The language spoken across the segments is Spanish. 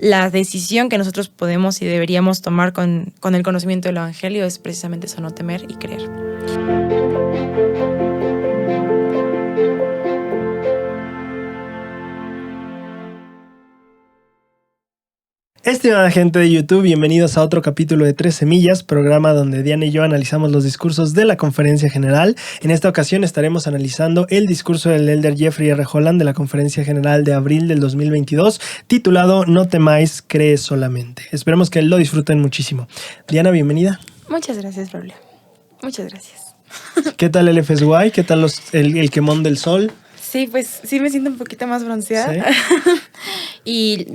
la decisión que nosotros podemos y deberíamos tomar con el conocimiento del Evangelio es precisamente eso, no temer y creer. Estimada gente de YouTube, bienvenidos a otro capítulo de Tres Semillas, programa donde Diana y yo analizamos los discursos de la Conferencia General. En esta ocasión estaremos analizando el discurso del Elder Jeffrey R. Holland de la Conferencia General de abril del 2022, titulado No temáis, cree solamente. Esperemos que lo disfruten muchísimo. Diana, bienvenida. Muchas gracias, Raúl. Muchas gracias. ¿Qué tal el FSY? ¿Qué tal el quemón del sol? Sí, pues sí me siento un poquito más bronceada. ¿Sí? Y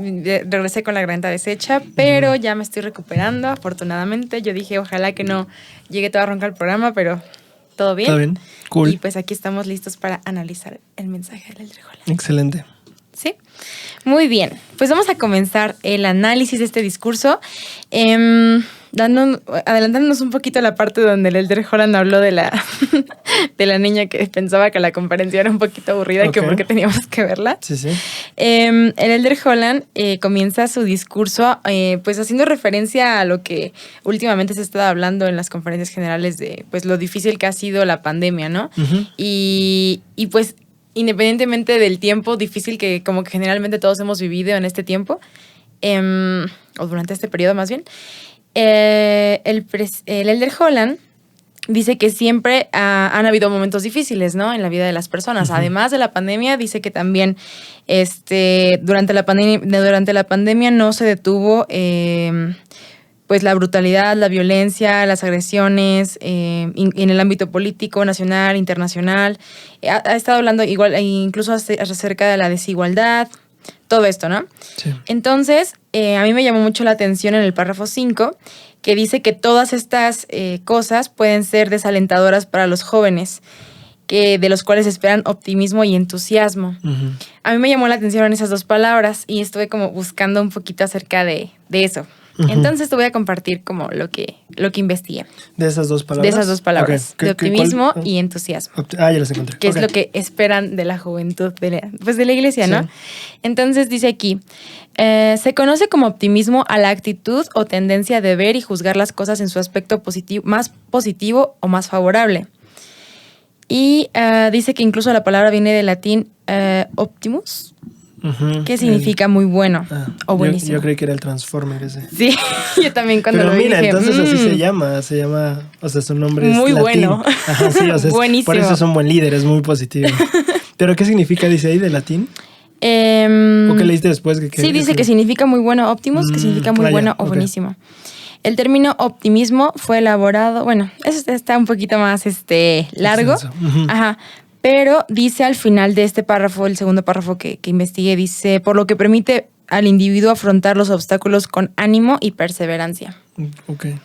regresé con la garganta deshecha, pero ya me estoy recuperando, afortunadamente. Yo dije, ojalá que no llegue todo a roncar el programa, pero todo bien. Todo bien, cool. Y pues aquí estamos listos para analizar el mensaje del Elder Holland. Excelente. Sí, muy bien. Pues vamos a comenzar el análisis de este discurso, adelantándonos un poquito a la parte donde el Elder Holland habló de la niña que pensaba que la conferencia era un poquito aburrida, que porque teníamos que verla. Sí, sí. El Elder Holland comienza su discurso pues haciendo referencia a lo que últimamente se ha estado hablando en las conferencias generales de pues lo difícil que ha sido la pandemia, ¿no? Uh-huh. Y pues independientemente del tiempo difícil que como que generalmente todos hemos vivido en este tiempo, o durante este periodo más bien, el Elder Holland dice que siempre han habido momentos difíciles, ¿no? En la vida de las personas. Uh-huh. Además de la pandemia, dice que también durante la pandemia no se detuvo pues la brutalidad, la violencia, las agresiones en el ámbito político, nacional, internacional. Ha estado hablando igual incluso acerca de la desigualdad, todo esto, ¿no? Sí. Entonces, a mí me llamó mucho la atención en el párrafo 5, que dice que todas estas cosas pueden ser desalentadoras para los jóvenes, de los cuales esperan optimismo y entusiasmo. Uh-huh. A mí me llamó la atención en esas dos palabras y estuve como buscando un poquito acerca de eso. Uh-huh. Entonces te voy a compartir como lo que investigué. ¿De esas dos palabras? De esas dos palabras, okay. De optimismo y entusiasmo. Ya las encontré. Que es lo que esperan de la juventud, de la iglesia, ¿no? Sí. Entonces dice aquí, se conoce como optimismo a la actitud o tendencia de ver y juzgar las cosas en su aspecto más positivo o más favorable. Y dice que incluso la palabra viene del latín optimus, uh-huh. Que significa muy bueno o buenísimo. Yo creí que era el Transformer ese. Sí, yo también cuando pero lo vi mira, dije, entonces así se llama, o sea, su nombre es muy latín. Bueno. Ajá, sí, o sea, buenísimo. Por eso es un buen líder, es muy positivo. ¿Pero qué significa, dice ahí, de latín? ¿O qué leíste después? Sí, dice que significa muy bueno, optimus, que significa muy bueno o buenísimo. El término optimismo fue elaborado, bueno, eso está un poquito más largo. Uh-huh. Ajá. Pero dice al final de este párrafo, el segundo párrafo que investigué, dice, por lo que permite al individuo afrontar los obstáculos con ánimo y perseverancia. Okay.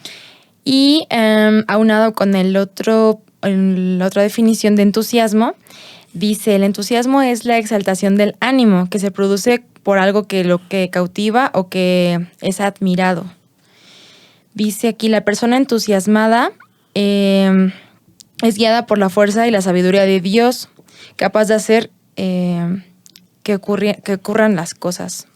Y aunado con la otra definición de entusiasmo, dice, el entusiasmo es la exaltación del ánimo que se produce por algo lo que cautiva o que es admirado. Dice aquí, la persona entusiasmada es guiada por la fuerza y la sabiduría de Dios, capaz de hacer que ocurran las cosas.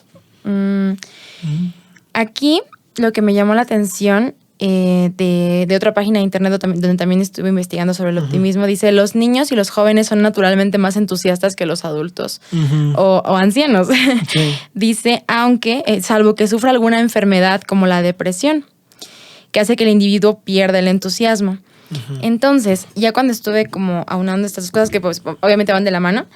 Aquí lo que me llamó la atención de otra página de internet donde también estuve investigando sobre el optimismo, uh-huh. Dice, los niños y los jóvenes son naturalmente más entusiastas que los adultos, uh-huh. o ancianos. Sí. Dice, aunque, salvo que sufra alguna enfermedad como la depresión, que hace que el individuo pierda el entusiasmo. Uh-huh. Entonces, ya cuando estuve como aunando estas cosas que pues obviamente van de la mano,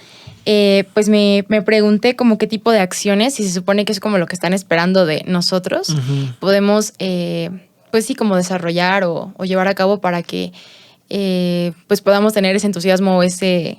pues me pregunté como qué tipo de acciones, si se supone que es como lo que están esperando de nosotros, uh-huh. Podemos, pues sí, como desarrollar o llevar a cabo para que pues podamos tener ese entusiasmo o ese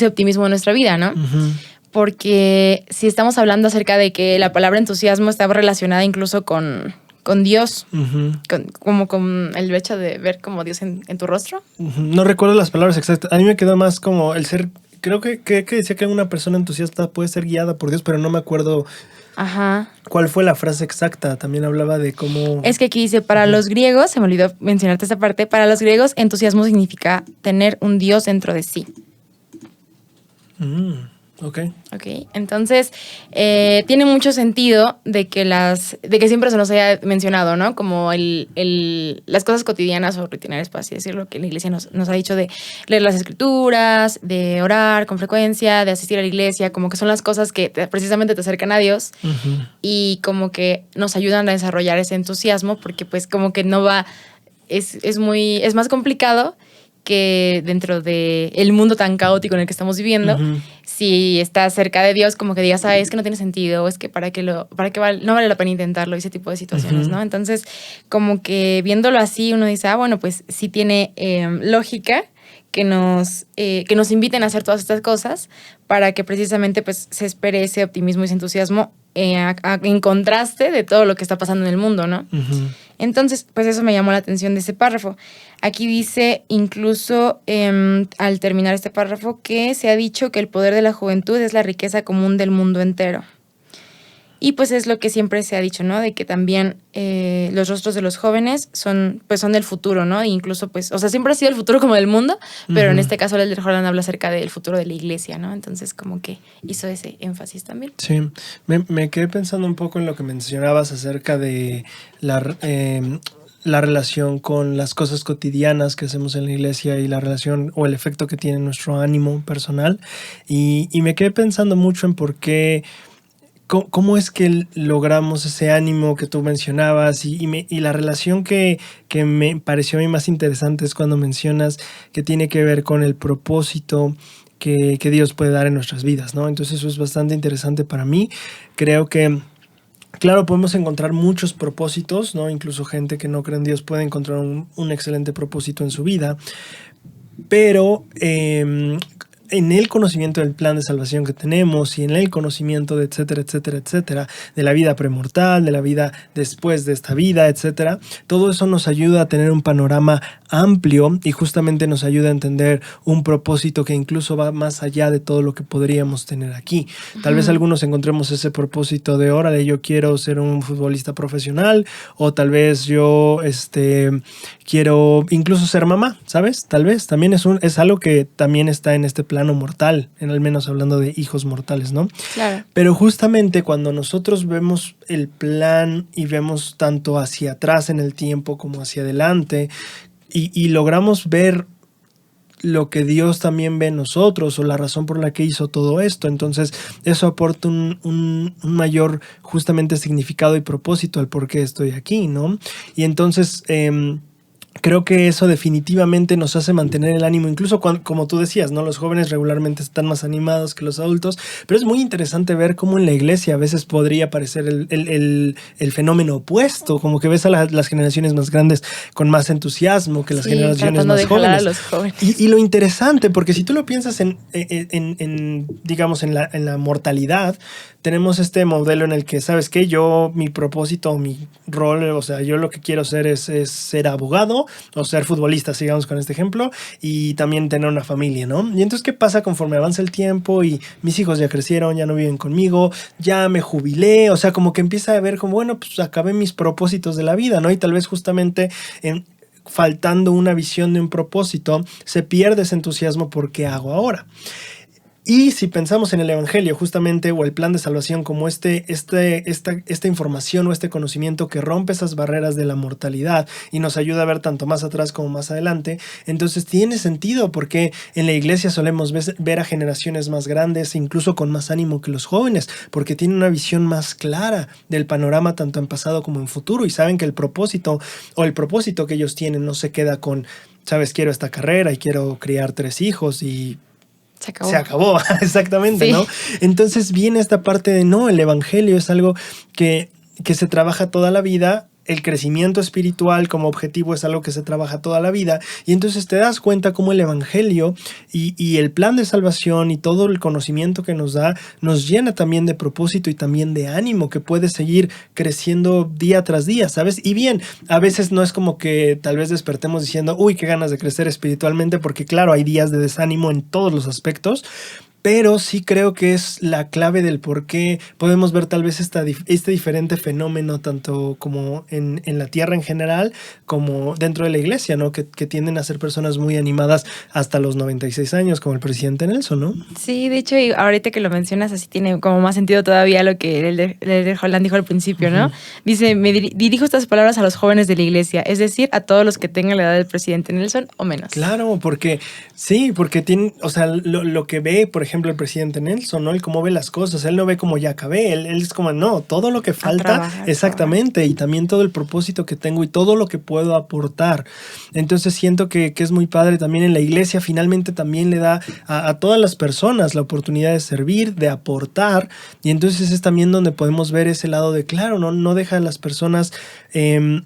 optimismo en nuestra vida, ¿no? Uh-huh. Porque si estamos hablando acerca de que la palabra entusiasmo está relacionada incluso con Dios, uh-huh. Como con el hecho de ver como Dios en tu rostro. Uh-huh. No recuerdo las palabras exactas. A mí me quedó más como el ser, creo que decía que una persona entusiasta puede ser guiada por Dios, pero no me acuerdo. Ajá. ¿Cuál fue la frase exacta? También hablaba de cómo... Es que aquí dice, para uh-huh. los griegos, se me olvidó mencionarte esta parte, para los griegos entusiasmo significa tener un Dios dentro de sí. Ok. Ok, entonces tiene mucho sentido de que siempre se nos haya mencionado, ¿no? Como las cosas cotidianas o rutinarias, por así decirlo, que la iglesia nos ha dicho de leer las escrituras, de orar con frecuencia, de asistir a la iglesia, como que son las cosas que precisamente te acercan a Dios y como que nos ayudan a desarrollar ese entusiasmo, porque pues como que no va, es más complicado que dentro del mundo tan caótico en el que estamos viviendo, si estás cerca de Dios, como que digas, es que no tiene sentido, o es que no vale la pena intentarlo, ese tipo de situaciones, ¿no? Entonces, como que viéndolo así, uno dice, bueno, pues sí tiene lógica que nos inviten a hacer todas estas cosas para que precisamente pues se espere ese optimismo y ese entusiasmo en contraste de todo lo que está pasando en el mundo, ¿no? Entonces, pues eso me llamó la atención de ese párrafo. Aquí dice, incluso al terminar este párrafo, que se ha dicho que el poder de la juventud es la riqueza común del mundo entero. Y pues es lo que siempre se ha dicho, ¿no? De que también los rostros de los jóvenes son el futuro, ¿no? E incluso, pues, o sea, siempre ha sido el futuro como del mundo, pero en este caso el Elder Holland habla acerca del futuro de la iglesia, ¿no? Entonces, como que hizo ese énfasis también. Sí, me quedé pensando un poco en lo que mencionabas acerca de la relación con las cosas cotidianas que hacemos en la iglesia y la relación o el efecto que tiene en nuestro ánimo personal. Y me quedé pensando mucho en por qué... ¿Cómo es que logramos ese ánimo que tú mencionabas? Y la relación que me pareció a mí más interesante es cuando mencionas que tiene que ver con el propósito que Dios puede dar en nuestras vidas, ¿no? Entonces eso es bastante interesante para mí. Creo que, claro, podemos encontrar muchos propósitos, ¿no? Incluso gente que no cree en Dios puede encontrar un excelente propósito en su vida. Pero en el conocimiento del plan de salvación que tenemos y en el conocimiento de etcétera, etcétera, etcétera, de la vida premortal, de la vida después de esta vida, etcétera, todo eso nos ayuda a tener un panorama amplio y justamente nos ayuda a entender un propósito que incluso va más allá de todo lo que podríamos tener aquí. Tal vez algunos encontremos ese propósito de, órale, yo quiero ser un futbolista profesional, o tal vez yo quiero incluso ser mamá, ¿sabes? Tal vez también es algo que también está en este plano mortal, al menos hablando de hijos mortales, ¿no? Claro. Pero justamente cuando nosotros vemos el plan y vemos tanto hacia atrás en el tiempo como hacia adelante y logramos ver lo que Dios también ve en nosotros o la razón por la que hizo todo esto, entonces eso aporta un mayor justamente significado y propósito al por qué estoy aquí, ¿no? Y entonces creo que eso definitivamente nos hace mantener el ánimo, incluso cuando, como tú decías, ¿no? Los jóvenes regularmente están más animados que los adultos, pero es muy interesante ver cómo en la iglesia a veces podría parecer el fenómeno opuesto, como que ves a las generaciones más grandes con más entusiasmo que las generaciones más jóvenes. A los jóvenes. Y lo interesante, porque si tú lo piensas digamos, en la mortalidad, tenemos este modelo en el que, ¿sabes qué? Mi propósito, mi rol, o sea, yo lo que quiero ser es ser abogado o ser futbolista, sigamos con este ejemplo, y también tener una familia, ¿no? Y entonces, ¿qué pasa conforme avanza el tiempo y mis hijos ya crecieron, ya no viven conmigo, ya me jubilé? O sea, como que empieza a ver como, bueno, pues acabé mis propósitos de la vida, ¿no? Y tal vez justamente faltando una visión de un propósito, se pierde ese entusiasmo por qué hago ahora. Y si pensamos en el evangelio justamente o el plan de salvación como esta información o este conocimiento que rompe esas barreras de la mortalidad y nos ayuda a ver tanto más atrás como más adelante, entonces tiene sentido porque en la iglesia solemos ver a generaciones más grandes, incluso con más ánimo que los jóvenes, porque tienen una visión más clara del panorama tanto en pasado como en futuro y saben que el propósito que ellos tienen no se queda con, sabes, quiero esta carrera y quiero criar 3 hijos y se acabó, exactamente, sí. ¿No? Entonces viene esta parte de, no, el evangelio es algo que se trabaja toda la vida. El crecimiento espiritual como objetivo es algo que se trabaja toda la vida. Y entonces te das cuenta cómo el evangelio y el plan de salvación y todo el conocimiento que nos da nos llena también de propósito y también de ánimo que puede seguir creciendo día tras día, ¿sabes? Y bien, a veces no es como que tal vez despertemos diciendo, uy, qué ganas de crecer espiritualmente, porque claro, hay días de desánimo en todos los aspectos. pero sí creo que es la clave del por qué podemos ver tal vez este diferente fenómeno, tanto como en la tierra en general, como dentro de la iglesia, ¿no? Que tienden a ser personas muy animadas hasta los 96 años, como el presidente Nelson, ¿no? Sí, de hecho, y ahorita que lo mencionas, así tiene como más sentido todavía lo que el de Holland dijo al principio, ¿no? Dice, me dirijo estas palabras a los jóvenes de la iglesia, es decir, a todos los que tengan la edad del presidente Nelson o menos. Claro, porque tiene, o sea, lo que ve, por ejemplo, el presidente Nelson, ¿no? Él cómo ve las cosas, él no ve como ya acabé, él es como, no, todo lo que falta, exactamente, y también todo el propósito que tengo y todo lo que puedo aportar. Entonces siento que es muy padre también en la iglesia, finalmente también le da a todas las personas la oportunidad de servir, de aportar, y entonces es también donde podemos ver ese lado de, claro, no deja a las personas,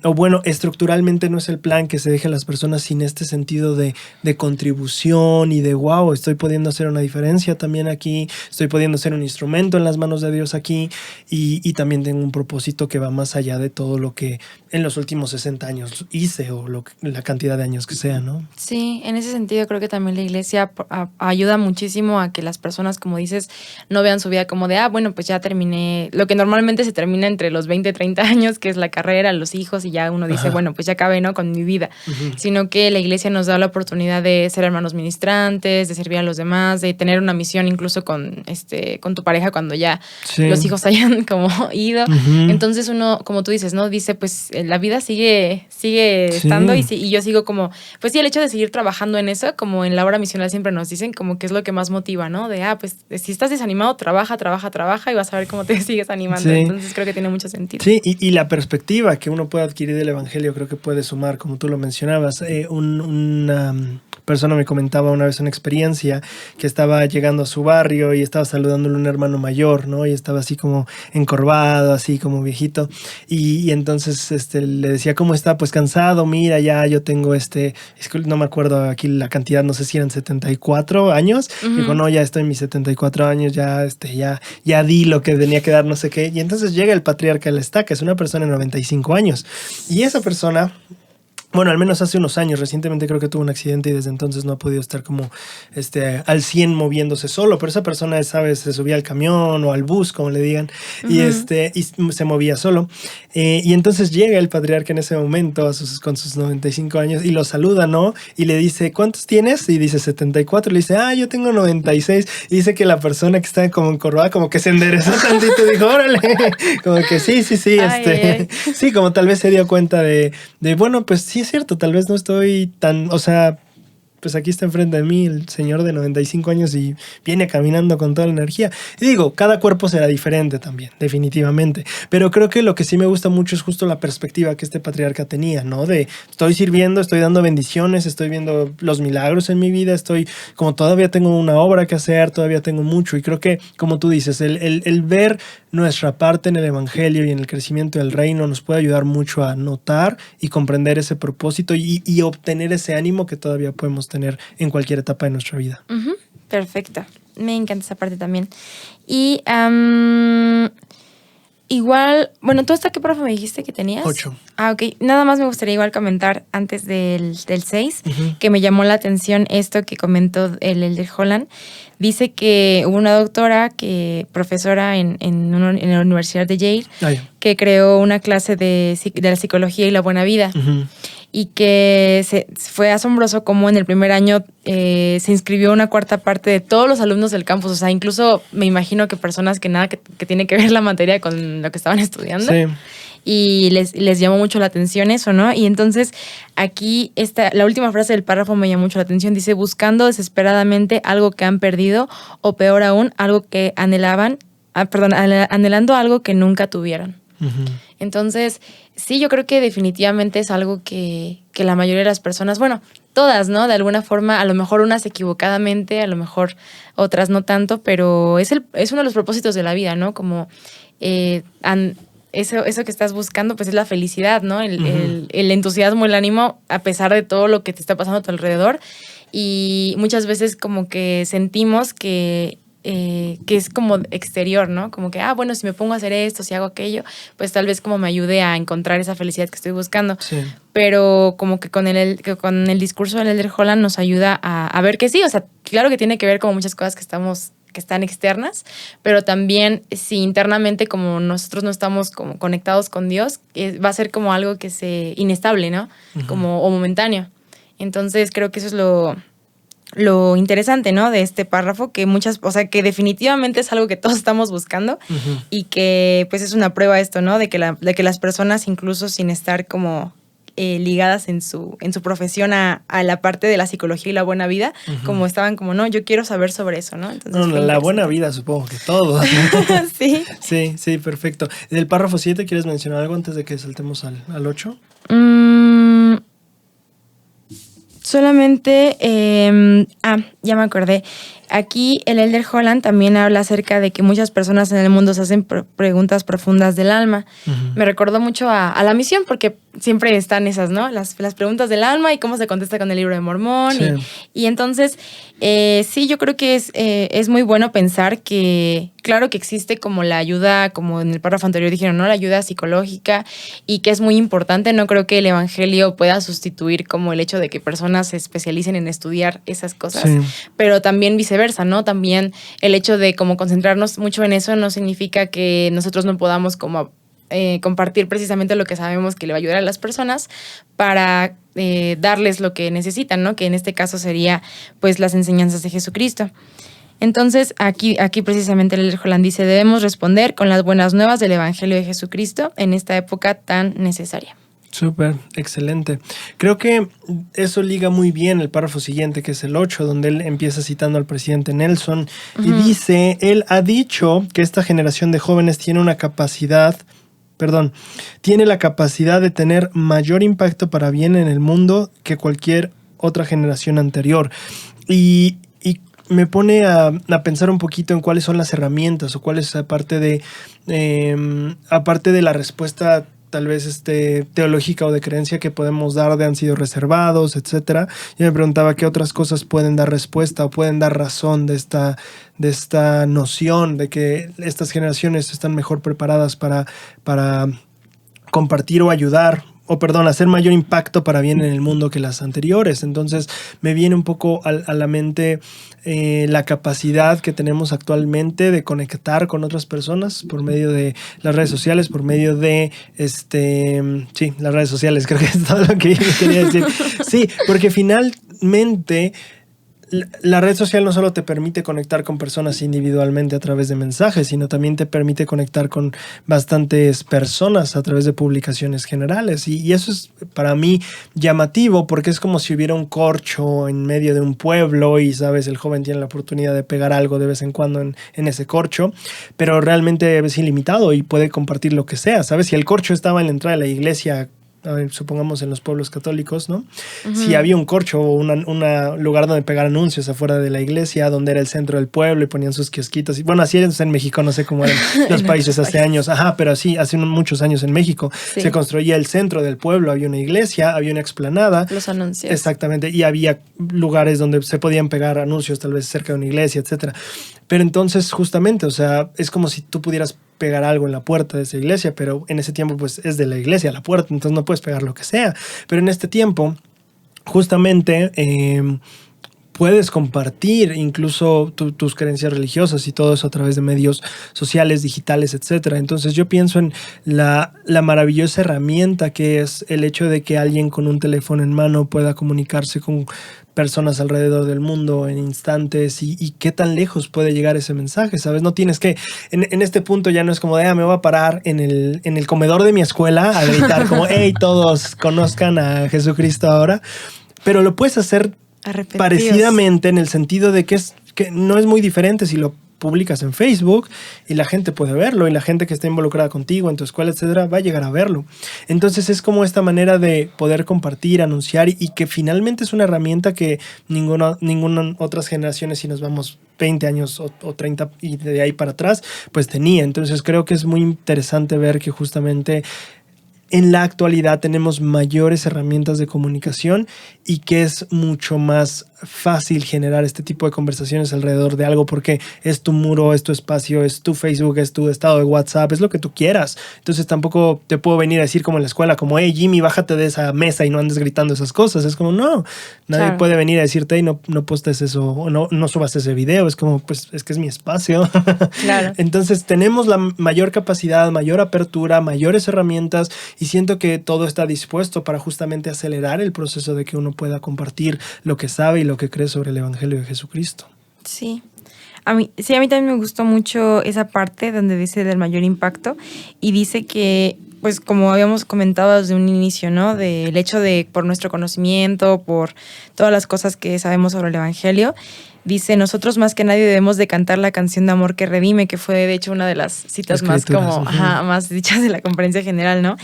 o bueno, estructuralmente no es el plan que se deje a las personas sin este sentido de contribución y de, wow, estoy pudiendo hacer una diferencia también aquí, estoy pudiendo ser un instrumento en las manos de Dios aquí, y también tengo un propósito que va más allá de todo lo que en los últimos 60 años hice, o la cantidad de años que sea, ¿no? Sí, en ese sentido creo que también la iglesia ayuda muchísimo a que las personas, como dices, no vean su vida como de, bueno, pues ya terminé, lo que normalmente se termina entre los 20, 30 años, que es la carrera, los hijos, y ya uno dice, bueno, pues ya acabé, ¿no? Con mi vida. Sino que la iglesia nos da la oportunidad de ser hermanos ministrantes, de servir a los demás, de tener una misión incluso con tu pareja cuando ya los hijos hayan como ido. Entonces uno, como tú dices, ¿no? Dice, pues la vida sigue estando, y yo sigo como, pues sí, el hecho de seguir trabajando en eso, como en la obra misional siempre nos dicen, como que es lo que más motiva, ¿no? De, pues si estás desanimado, trabaja y vas a ver cómo te sigues animando. Entonces creo que tiene mucho sentido. Sí, y la perspectiva que uno puede adquirir del evangelio creo que puede sumar, como tú lo mencionabas. Una persona me comentaba una vez una experiencia que estaba llegando a su barrio y estaba saludándole a un hermano mayor, ¿no? Y estaba así como encorvado, así como viejito. Y entonces le decía, ¿cómo está? Pues cansado, mira, ya yo tengo no me acuerdo aquí la cantidad, no sé si eran 74 años. Dijo, no, ya estoy en mis 74 años, ya di lo que tenía que dar, no sé qué. Y entonces llega el patriarca de la estaca, es una persona de 95 años. Y esa persona, bueno, al menos hace unos años, recientemente creo que tuvo un accidente y desde entonces no ha podido estar como al 100 moviéndose solo, pero esa persona, ¿sabes? Se subía al camión o al bus, como le digan, y se movía solo. Y entonces llega el patriarca en ese momento con sus 95 años y lo saluda, ¿no? Y le dice, ¿cuántos tienes? Y dice 74, y le dice, yo tengo 96. Y dice que la persona que está como encorvada como que se enderezó tantito y dijo, órale, como que sí. Sí, como tal vez se dio cuenta de bueno, pues sí, es cierto, tal vez no estoy tan, o sea, pues aquí está enfrente de mí el señor de 95 años y viene caminando con toda la energía. Y digo, cada cuerpo será diferente también, definitivamente. Pero creo que lo que sí me gusta mucho es justo la perspectiva que este patriarca tenía, ¿no? De estoy sirviendo, estoy dando bendiciones, estoy viendo los milagros en mi vida, como todavía tengo una obra que hacer, todavía tengo mucho. Y creo que, como tú dices, el ver nuestra parte en el evangelio y en el crecimiento del reino nos puede ayudar mucho a notar y comprender ese propósito y obtener ese ánimo que todavía podemos tener en cualquier etapa de nuestra vida. Perfecto. Me encanta esa parte también. Y igual, bueno, ¿tú hasta qué profe me dijiste que tenías? 8. Ok. Nada más me gustaría igual comentar antes del 6, que me llamó la atención esto que comentó el Elder Holland. Dice que hubo una doctora, profesora en la Universidad de Yale, que creó una clase de la psicología y la buena vida. Y que fue asombroso cómo en el primer año se inscribió una cuarta parte de todos los alumnos del campus. O sea, incluso me imagino que personas que nada que tiene que ver la materia con lo que estaban estudiando. Sí. Y les llamó mucho la atención eso, ¿no? Y entonces aquí la última frase del párrafo me llamó mucho la atención. Dice, buscando desesperadamente algo que han perdido, o peor aún, algo que anhelando algo que nunca tuvieron. Entonces, sí, yo creo que definitivamente es algo que la mayoría de las personas, bueno, todas, ¿no? De alguna forma, a lo mejor unas equivocadamente, a lo mejor otras no tanto, pero es uno de los propósitos de la vida, ¿no? Como eso que estás buscando, pues es la felicidad, ¿no? El entusiasmo, el ánimo, a pesar de todo lo que te está pasando a tu alrededor. Y muchas veces como que sentimos que es como exterior, ¿no? Como que, bueno, si me pongo a hacer esto, si hago aquello, pues tal vez como me ayude a encontrar esa felicidad que estoy buscando. Sí. Pero como que con el discurso del Elder Holland nos ayuda a ver que sí, o sea, claro que tiene que ver con muchas cosas que estamos que están externas, pero también si internamente como nosotros no estamos como conectados con Dios, va a ser como algo que se inestable, ¿no? Como o momentáneo. Entonces creo que eso es lo interesante, ¿no? De este párrafo, que que definitivamente es algo que todos estamos buscando y que pues es una prueba esto, ¿no? De que las personas, incluso sin estar como ligadas en su profesión a la parte de la psicología y la buena vida, como estaban como, no, yo quiero saber sobre eso, ¿no? Entonces, la buena vida, supongo que todos. Sí. Sí, perfecto. Del párrafo 7, ¿quieres mencionar algo antes de que saltemos al 8? Solamente, ya me acordé. Aquí el Elder Holland también habla acerca de que muchas personas en el mundo se hacen preguntas profundas del alma. Me recordó mucho a la misión, porque siempre están esas, ¿no? Las preguntas del alma y cómo se contesta con el Libro de Mormón. Sí. Y entonces, sí, yo creo que es muy bueno pensar que, claro que existe como la ayuda, como en el párrafo anterior dijeron, ¿no? La ayuda psicológica, y que es muy importante. No creo que el evangelio pueda sustituir como el hecho de que personas se especialicen en estudiar esas cosas, sí. Pero también viceversa, ¿no? También el hecho de como concentrarnos mucho en eso no significa que nosotros no podamos como compartir precisamente lo que sabemos que le va a ayudar a las personas para darles lo que necesitan, ¿no? Que en este caso sería pues las enseñanzas de Jesucristo. Entonces, aquí precisamente el Holland dice, debemos responder con las buenas nuevas del Evangelio de Jesucristo en esta época tan necesaria. Súper, excelente. Creo que eso liga muy bien el párrafo siguiente, que es el 8, donde él empieza citando al presidente Nelson y dice, él ha dicho que esta generación de jóvenes tiene la capacidad de tener mayor impacto para bien en el mundo que cualquier otra generación anterior. Y me pone a pensar un poquito en cuáles son las herramientas o cuáles, aparte de la respuesta tal vez teológica o de creencia que podemos dar, han sido reservados, etcétera. Yo me preguntaba qué otras cosas pueden dar respuesta o pueden dar razón de esta noción de que estas generaciones están mejor preparadas para compartir o ayudar, hacer mayor impacto para bien en el mundo que las anteriores. Entonces me viene un poco a la mente la capacidad que tenemos actualmente de conectar con otras personas por medio de las redes sociales, por medio de las redes sociales, creo que es todo lo que yo quería decir. Sí, porque finalmente la red social no solo te permite conectar con personas individualmente a través de mensajes, sino también te permite conectar con bastantes personas a través de publicaciones generales. Y eso es para mí llamativo, porque es como si hubiera un corcho en medio de un pueblo y, ¿sabes? El joven tiene la oportunidad de pegar algo de vez en cuando en ese corcho, pero realmente es ilimitado y puede compartir lo que sea, ¿sabes? Si el corcho estaba en la entrada de la iglesia, a ver, supongamos en los pueblos católicos, ¿no? Si había un corcho o un lugar donde pegar anuncios afuera de la iglesia, donde era el centro del pueblo y ponían sus kiosquitos. Y, bueno, así es en México, no sé cómo eran los países hace años. Ajá, pero sí, hace muchos años en México se construía el centro del pueblo, había una iglesia, había una explanada. Los anuncios. Exactamente, y había lugares donde se podían pegar anuncios, tal vez cerca de una iglesia, etcétera. Pero entonces, justamente, o sea, es como si tú pudieras pegar algo en la puerta de esa iglesia, pero en ese tiempo pues es de la iglesia la puerta, entonces no puedes pegar lo que sea. Pero en este tiempo, justamente, puedes compartir incluso tus creencias religiosas y todo eso a través de medios sociales, digitales, etcétera. Entonces yo pienso en la maravillosa herramienta que es el hecho de que alguien con un teléfono en mano pueda comunicarse con personas alrededor del mundo en instantes y qué tan lejos puede llegar ese mensaje, ¿sabes? No tienes que, en este punto ya no es como de, me voy a parar en el comedor de mi escuela a gritar como, hey, todos conozcan a Jesucristo ahora, pero lo puedes hacer parecidamente en el sentido de que no es muy diferente si lo publicas en Facebook y la gente puede verlo y la gente que está involucrada contigo en tu escuela, etcétera, va a llegar a verlo. Entonces es como esta manera de poder compartir, anunciar y que finalmente es una herramienta que ninguna otras generaciones, si nos vamos 20 años o 30 y de ahí para atrás, pues tenía. Entonces creo que es muy interesante ver que justamente en la actualidad tenemos mayores herramientas de comunicación y que es mucho más fácil generar este tipo de conversaciones alrededor de algo porque es tu muro, es tu espacio, es tu Facebook, es tu estado de WhatsApp, es lo que tú quieras. Entonces tampoco te puedo venir a decir como en la escuela, como, hey Jimmy, bájate de esa mesa y no andes gritando esas cosas. Es como, no, nadie puede venir a decirte, hey, no postes eso, o no subas ese video. Es como, pues es que es mi espacio. Claro. Entonces tenemos la mayor capacidad, mayor apertura, mayores herramientas y siento que todo está dispuesto para justamente acelerar el proceso de que uno pueda compartir lo que sabe y lo que cree sobre el Evangelio de Jesucristo. Sí. A mí también me gustó mucho esa parte donde dice del mayor impacto y dice que, pues como habíamos comentado desde un inicio, ¿no? Del hecho de por nuestro conocimiento, por todas las cosas que sabemos sobre el Evangelio, dice, nosotros más que nadie debemos de cantar la canción de amor que redime, que fue de hecho una de las citas más como, más dichas de la conferencia general, ¿no?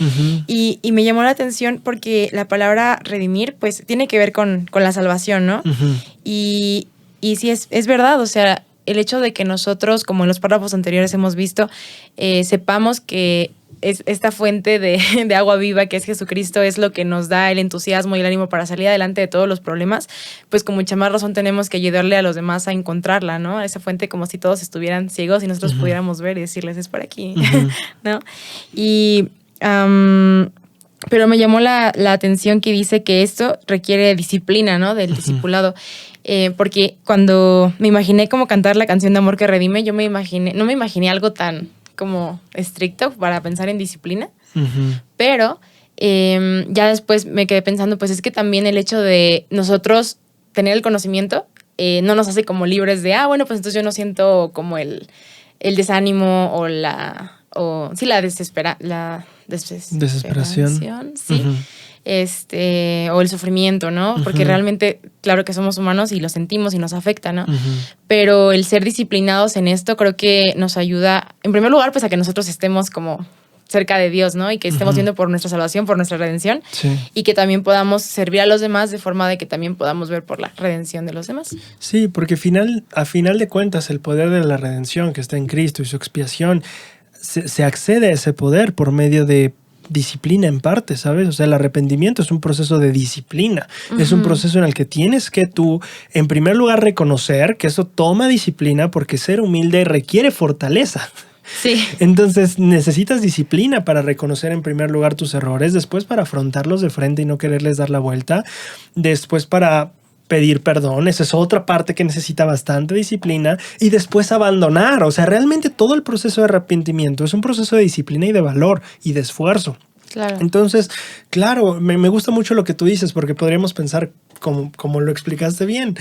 Y me llamó la atención porque la palabra redimir, pues tiene que ver con la salvación, ¿no? Y sí, es verdad, o sea, el hecho de que nosotros, como en los párrafos anteriores hemos visto, sepamos que es esta fuente de agua viva que es Jesucristo, es lo que nos da el entusiasmo y el ánimo para salir adelante de todos los problemas, pues con mucha más razón tenemos que ayudarle a los demás a encontrarla, ¿no? Esa fuente como si todos estuvieran ciegos y nosotros pudiéramos ver y decirles, es por aquí, ¿no? Y... pero me llamó la atención que dice que esto requiere disciplina, ¿no? Del discipulado. Porque cuando me imaginé como cantar la canción de amor que redime, no me imaginé algo tan como estricto para pensar en disciplina. Pero ya después me quedé pensando, pues es que también el hecho de nosotros tener el conocimiento no nos hace como libres de, bueno, pues entonces yo no siento como el desánimo o la desesperación, sí. O el sufrimiento, ¿no? Porque realmente, claro que somos humanos y lo sentimos y nos afecta, ¿no? Pero el ser disciplinados en esto creo que nos ayuda, en primer lugar, pues a que nosotros estemos como cerca de Dios, ¿no? Y que estemos viendo por nuestra salvación, por nuestra redención. Sí. Y que también podamos servir a los demás de forma de que también podamos ver por la redención de los demás. Sí, porque a final de cuentas el poder de la redención que está en Cristo y su expiación, se accede a ese poder por medio de disciplina en parte, ¿sabes? O sea, el arrepentimiento es un proceso de disciplina. Es un proceso en el que tienes que tú, en primer lugar, reconocer que eso toma disciplina porque ser humilde requiere fortaleza. Sí. Entonces necesitas disciplina para reconocer en primer lugar tus errores, después para afrontarlos de frente y no quererles dar la vuelta, después para pedir perdón, esa es otra parte que necesita bastante disciplina, y después abandonar. O sea, realmente todo el proceso de arrepentimiento es un proceso de disciplina y de valor y de esfuerzo. Claro. Entonces, claro, me gusta mucho lo que tú dices, porque podríamos pensar, como lo explicaste bien,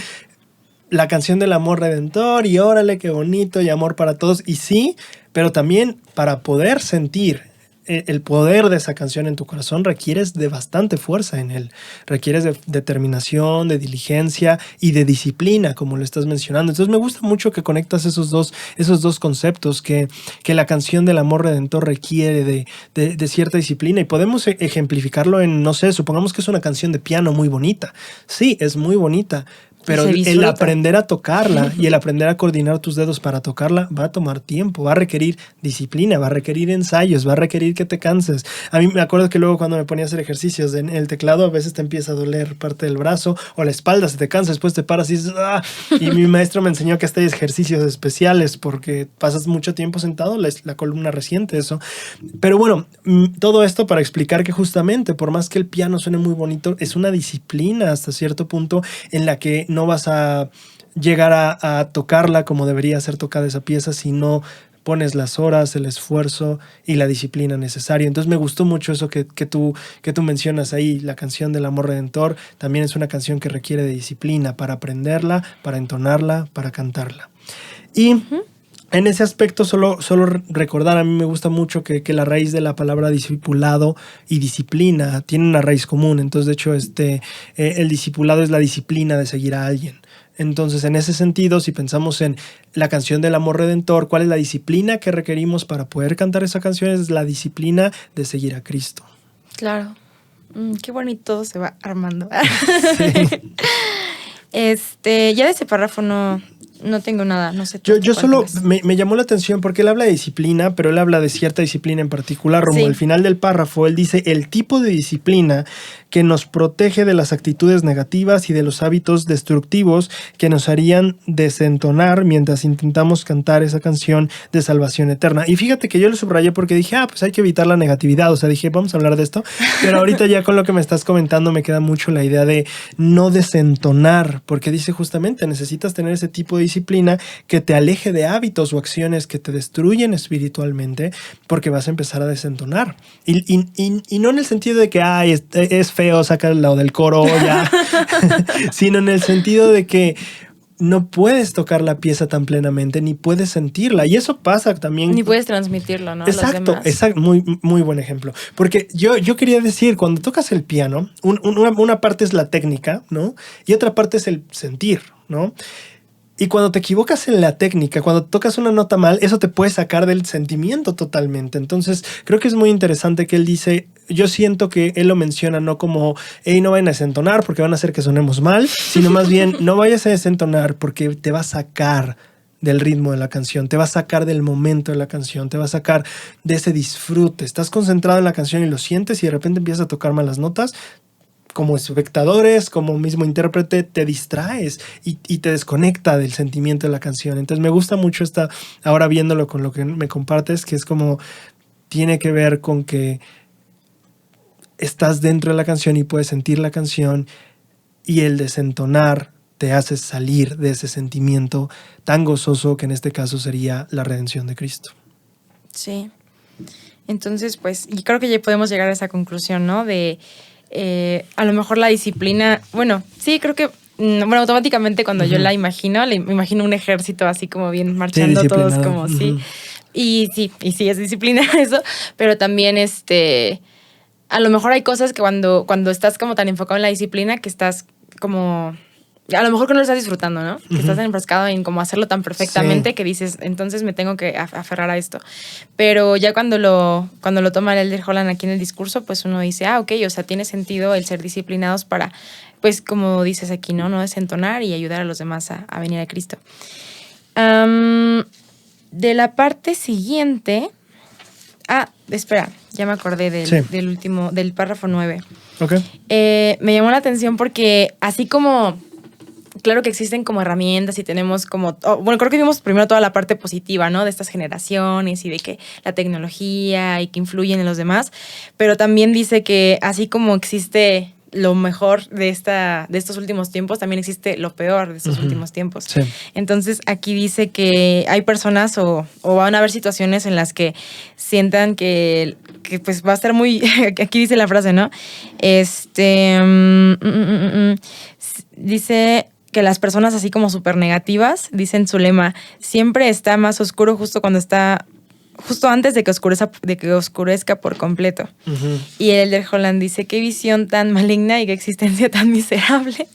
la canción del amor redentor y órale, qué bonito y amor para todos. Y sí, pero también para poder sentir el poder de esa canción en tu corazón requieres de bastante fuerza en él. Requieres de determinación, de diligencia y de disciplina, como lo estás mencionando. Entonces me gusta mucho que conectas esos dos conceptos, que la canción del amor redentor requiere de cierta disciplina. Y podemos ejemplificarlo en, no sé, supongamos que es una canción de piano muy bonita. Sí, es muy bonita. Pero el aprender a tocarla y el aprender a coordinar tus dedos para tocarla va a tomar tiempo, va a requerir disciplina, va a requerir ensayos, va a requerir que te canses. A mí me acuerdo que luego cuando me ponía a hacer ejercicios en el teclado, a veces te empieza a doler parte del brazo o la espalda, se te cansa, después te paras y dices, ¡ah! Y mi maestro me enseñó que hasta hay ejercicios especiales porque pasas mucho tiempo sentado, la columna resiente eso. Pero bueno, todo esto para explicar que justamente, por más que el piano suene muy bonito, es una disciplina hasta cierto punto en la que no vas a llegar a tocarla como debería ser tocada esa pieza si no pones las horas, el esfuerzo y la disciplina necesaria. Entonces me gustó mucho eso que tú mencionas ahí. La canción del amor redentor también es una canción que requiere de disciplina para aprenderla, para entonarla, para cantarla. Y en ese aspecto solo recordar, a mí me gusta mucho que la raíz de la palabra discipulado y disciplina tiene una raíz común. Entonces, de hecho, el discipulado es la disciplina de seguir a alguien. Entonces, en ese sentido, si pensamos en la canción del amor redentor, ¿cuál es la disciplina que requerimos para poder cantar esa canción? Es la disciplina de seguir a Cristo. Claro. Qué bonito todo se va armando. Sí. Ya de ese párrafo no No tengo nada, no sé. Yo solo me llamó la atención porque él habla de disciplina, pero él habla de cierta disciplina en particular. Rumbo al final del párrafo, él dice el tipo de disciplina que nos protege de las actitudes negativas y de los hábitos destructivos que nos harían desentonar mientras intentamos cantar esa canción de salvación eterna. Y fíjate que yo lo subrayé porque dije, pues hay que evitar la negatividad. O sea, dije, vamos a hablar de esto. Pero ahorita ya con lo que me estás comentando me queda mucho la idea de no desentonar, porque dice justamente, necesitas tener ese tipo de disciplina que te aleje de hábitos o acciones que te destruyen espiritualmente, porque vas a empezar a desentonar. Y no en el sentido de que es feo, saca el lado del coro ya, sino en el sentido de que no puedes tocar la pieza tan plenamente, ni puedes sentirla. Y eso pasa también. Ni puedes transmitirlo, ¿no? Exacto, exacto. Muy, muy buen ejemplo. Porque yo quería decir, cuando tocas el piano, una parte es la técnica, ¿no? Y otra parte es el sentir, ¿no? Y cuando te equivocas en la técnica, cuando tocas una nota mal, eso te puede sacar del sentimiento totalmente. Entonces, creo que es muy interesante que él dice, yo siento que él lo menciona no como, no vayan a desentonar porque van a hacer que sonemos mal, sino más bien, no vayas a desentonar porque te va a sacar del ritmo de la canción, te va a sacar del momento de la canción, te va a sacar de ese disfrute. Estás concentrado en la canción y lo sientes y de repente empiezas a tocar malas notas. Como espectadores, como mismo intérprete, te distraes y te desconecta del sentimiento de la canción. Entonces me gusta mucho ahora viéndolo con lo que me compartes, que es como tiene que ver con que estás dentro de la canción y puedes sentir la canción y el desentonar te hace salir de ese sentimiento tan gozoso que en este caso sería la redención de Cristo. Sí. Entonces, pues, y creo que ya podemos llegar a esa conclusión, ¿no? De a lo mejor la disciplina, bueno, sí, creo que, automáticamente cuando yo la imagino, me imagino un ejército así como bien marchando todos como, sí. Y sí es disciplina eso, pero también a lo mejor hay cosas que cuando estás como tan enfocado en la disciplina que estás como, a lo mejor que no lo estás disfrutando, ¿no? Que estás enfrascado en como hacerlo tan perfectamente que dices, entonces me tengo que aferrar a esto. Pero ya cuando lo toma el Elder Holland aquí en el discurso, pues uno dice, ok, o sea, tiene sentido el ser disciplinados para, pues como dices aquí, no desentonar y ayudar a los demás a venir a Cristo. De la parte siguiente, espera, ya me acordé del último, del párrafo 9. Okay. Me llamó la atención porque así como, claro que existen como herramientas y tenemos como, creo que vimos primero toda la parte positiva, ¿no? De estas generaciones y de que la tecnología y que influyen en los demás, pero también dice que así como existe lo mejor de estos últimos tiempos, también existe lo peor de estos últimos tiempos. Sí. Entonces aquí dice que hay personas o van a haber situaciones en las que sientan que pues va a estar muy, aquí dice la frase, ¿no? Dice que las personas así como súper negativas, dicen su lema, siempre está más oscuro justo antes de que oscurezca por completo. Uh-huh. Y el Elder Holland dice, qué visión tan maligna y qué existencia tan miserable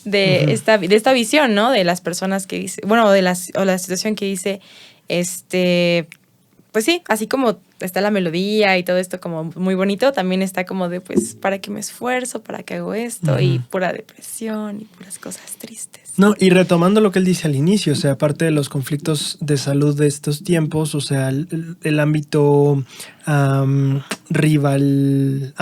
de esta visión, ¿no? De las personas que dice, o la situación que dice, pues sí, así como está la melodía y todo esto como muy bonito, también está como de, pues, ¿para qué me esfuerzo? ¿Para qué hago esto? Uh-huh. Y pura depresión y puras cosas tristes. No, y retomando lo que él dice al inicio, o sea, aparte de los conflictos de salud de estos tiempos, o sea, el ámbito rival,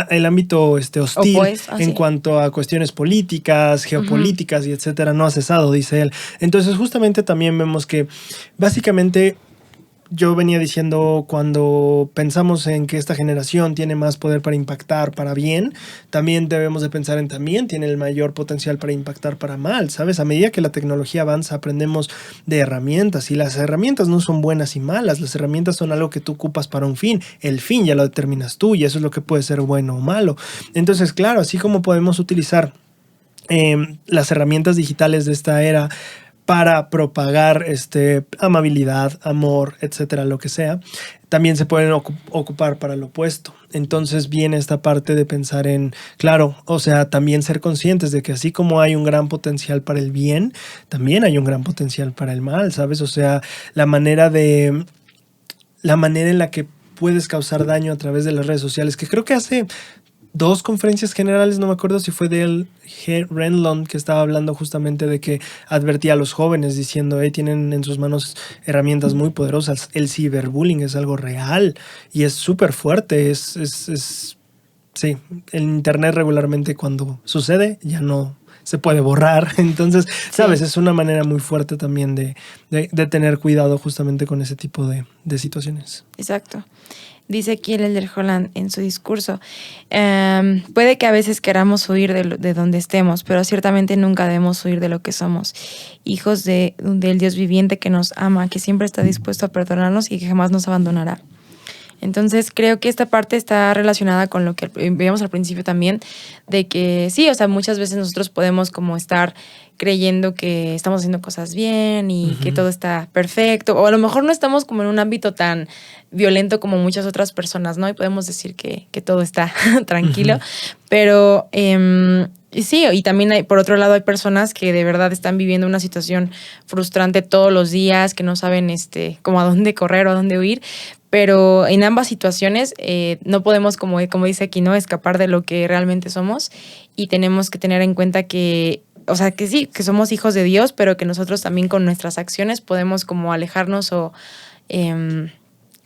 el ámbito hostil en cuanto a cuestiones políticas, geopolíticas y etcétera, no ha cesado, dice él. Entonces, justamente también vemos que básicamente yo venía diciendo, cuando pensamos en que esta generación tiene más poder para impactar para bien, también debemos de pensar en también tiene el mayor potencial para impactar para mal, ¿sabes? A medida que la tecnología avanza, aprendemos de herramientas, y las herramientas no son buenas y malas, las herramientas son algo que tú ocupas para un fin, el fin ya lo determinas tú, y eso es lo que puede ser bueno o malo. Entonces, claro, así como podemos utilizar las herramientas digitales de esta era para propagar amabilidad, amor, etcétera, lo que sea, también se pueden ocupar para lo opuesto. Entonces viene esta parte de pensar en, claro, o sea, también ser conscientes de que así como hay un gran potencial para el bien, también hay un gran potencial para el mal, ¿sabes? O sea, la manera en la que puedes causar daño a través de las redes sociales, que creo que hace 2 conferencias generales, no me acuerdo si fue de Dale Renlund, que estaba hablando justamente de que advertía a los jóvenes diciendo, tienen en sus manos herramientas muy poderosas. El ciberbullying es algo real y es súper fuerte. Sí, el internet regularmente cuando sucede ya no se puede borrar. Entonces, sabes, es una manera muy fuerte también de tener cuidado justamente con ese tipo de situaciones. Exacto. Dice aquí el Elder Holland en su discurso, puede que a veces queramos huir de donde estemos, pero ciertamente nunca debemos huir de lo que somos, hijos del Dios viviente que nos ama, que siempre está dispuesto a perdonarnos y que jamás nos abandonará. Entonces creo que esta parte está relacionada con lo que veíamos al principio también, de que sí, o sea, muchas veces nosotros podemos como estar creyendo que estamos haciendo cosas bien y que todo está perfecto, o a lo mejor no estamos como en un ámbito tan violento como muchas otras personas, ¿no? Y podemos decir que todo está tranquilo, pero sí, y también por otro lado hay personas que de verdad están viviendo una situación frustrante todos los días, que no saben como a dónde correr o a dónde huir. Pero en ambas situaciones no podemos, como dice aquí, ¿no?, escapar de lo que realmente somos, y tenemos que tener en cuenta que, o sea, que sí, que somos hijos de Dios, pero que nosotros también con nuestras acciones podemos como alejarnos o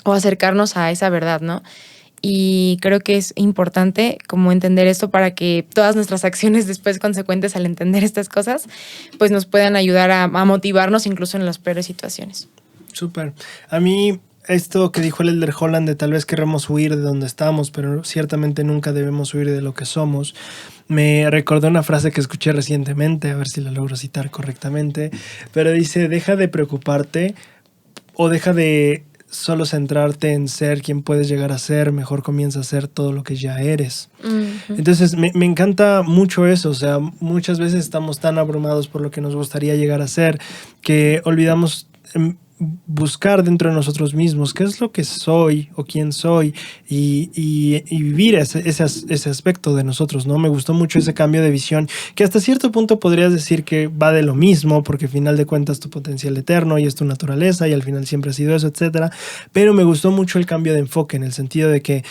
acercarnos a esa verdad, ¿no? Y creo que es importante como entender esto para que todas nuestras acciones después consecuentes al entender estas cosas, pues nos puedan ayudar a motivarnos incluso en las peores situaciones. Súper. A mí esto que dijo el Elder Holland de tal vez queremos huir de donde estamos, pero ciertamente nunca debemos huir de lo que somos, me recordó una frase que escuché recientemente, a ver si la logro citar correctamente, pero dice, deja de preocuparte o deja de solo centrarte en ser quien puedes llegar a ser, mejor comienza a ser todo lo que ya eres. Entonces me encanta mucho eso, o sea, muchas veces estamos tan abrumados por lo que nos gustaría llegar a ser que olvidamos buscar dentro de nosotros mismos qué es lo que soy o quién soy y vivir ese aspecto de nosotros, ¿no? Me gustó mucho ese cambio de visión que hasta cierto punto podrías decir que va de lo mismo porque al final de cuentas tu potencial eterno y es tu naturaleza y al final siempre ha sido eso, etcétera, pero me gustó mucho el cambio de enfoque en el sentido de que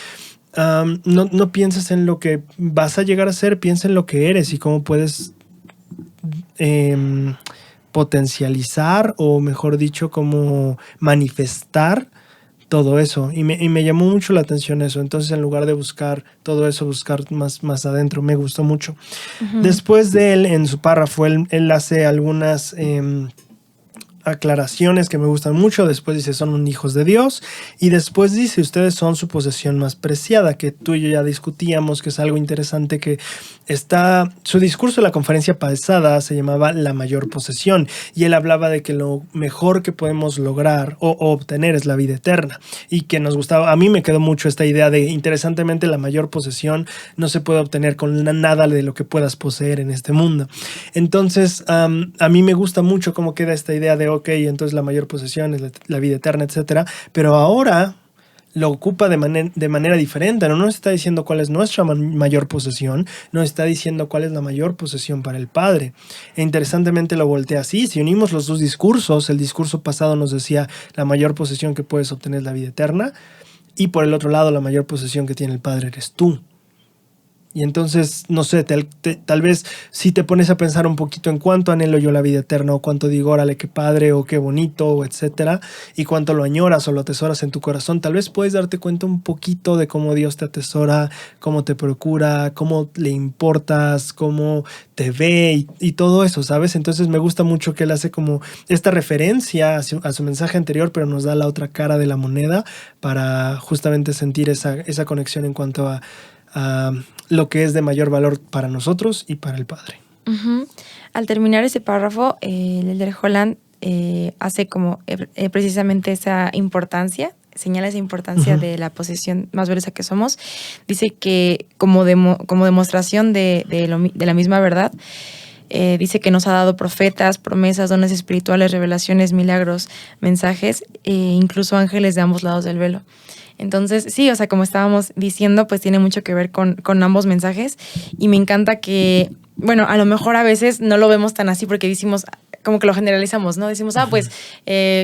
no pienses en lo que vas a llegar a ser, piensa en lo que eres y cómo puedes potencializar o mejor dicho como manifestar todo eso y me llamó mucho la atención eso. Entonces en lugar de buscar todo eso, buscar más adentro, me gustó mucho. Después de él, en su párrafo, él hace algunas aclaraciones que me gustan mucho. Después dice, son hijos de Dios, y después dice, ustedes son su posesión más preciada, que tú y yo ya discutíamos, que es algo interesante, que está, su discurso de la conferencia pasada se llamaba La mayor posesión, y él hablaba de que lo mejor que podemos lograr o obtener es la vida eterna, y que nos gustaba, a mí me quedó mucho esta idea de, interesantemente, la mayor posesión no se puede obtener con nada de lo que puedas poseer en este mundo. Entonces, a mí me gusta mucho cómo queda esta idea de, ok, entonces la mayor posesión es la vida eterna, etcétera, pero ahora lo ocupa de manera diferente. No nos está diciendo cuál es nuestra mayor posesión, nos está diciendo cuál es la mayor posesión para el Padre. E interesantemente lo voltea así. Si unimos los dos discursos, el discurso pasado nos decía la mayor posesión que puedes obtener es la vida eterna, y por el otro lado la mayor posesión que tiene el Padre eres tú. Y entonces, no sé, tal vez si te pones a pensar un poquito en cuánto anhelo yo la vida eterna, o cuánto digo, órale, qué padre, o qué bonito, o etcétera, y cuánto lo añoras o lo atesoras en tu corazón, tal vez puedes darte cuenta un poquito de cómo Dios te atesora, cómo te procura, cómo le importas, cómo te ve y todo eso, ¿sabes? Entonces me gusta mucho que él hace como esta referencia a su mensaje anterior, pero nos da la otra cara de la moneda para justamente sentir esa conexión en cuanto a lo que es de mayor valor para nosotros y para el Padre. Al terminar ese párrafo, el Elder Holland hace como precisamente esa importancia, señala esa importancia de la posesión más valiosa que somos. Dice que como demostración de la misma verdad, dice que nos ha dado profetas, promesas, dones espirituales, revelaciones, milagros, mensajes, incluso ángeles de ambos lados del velo. Entonces, sí, o sea, como estábamos diciendo, pues tiene mucho que ver con ambos mensajes, y me encanta que, bueno, a lo mejor a veces no lo vemos tan así porque decimos, como que lo generalizamos, ¿no? Decimos, pues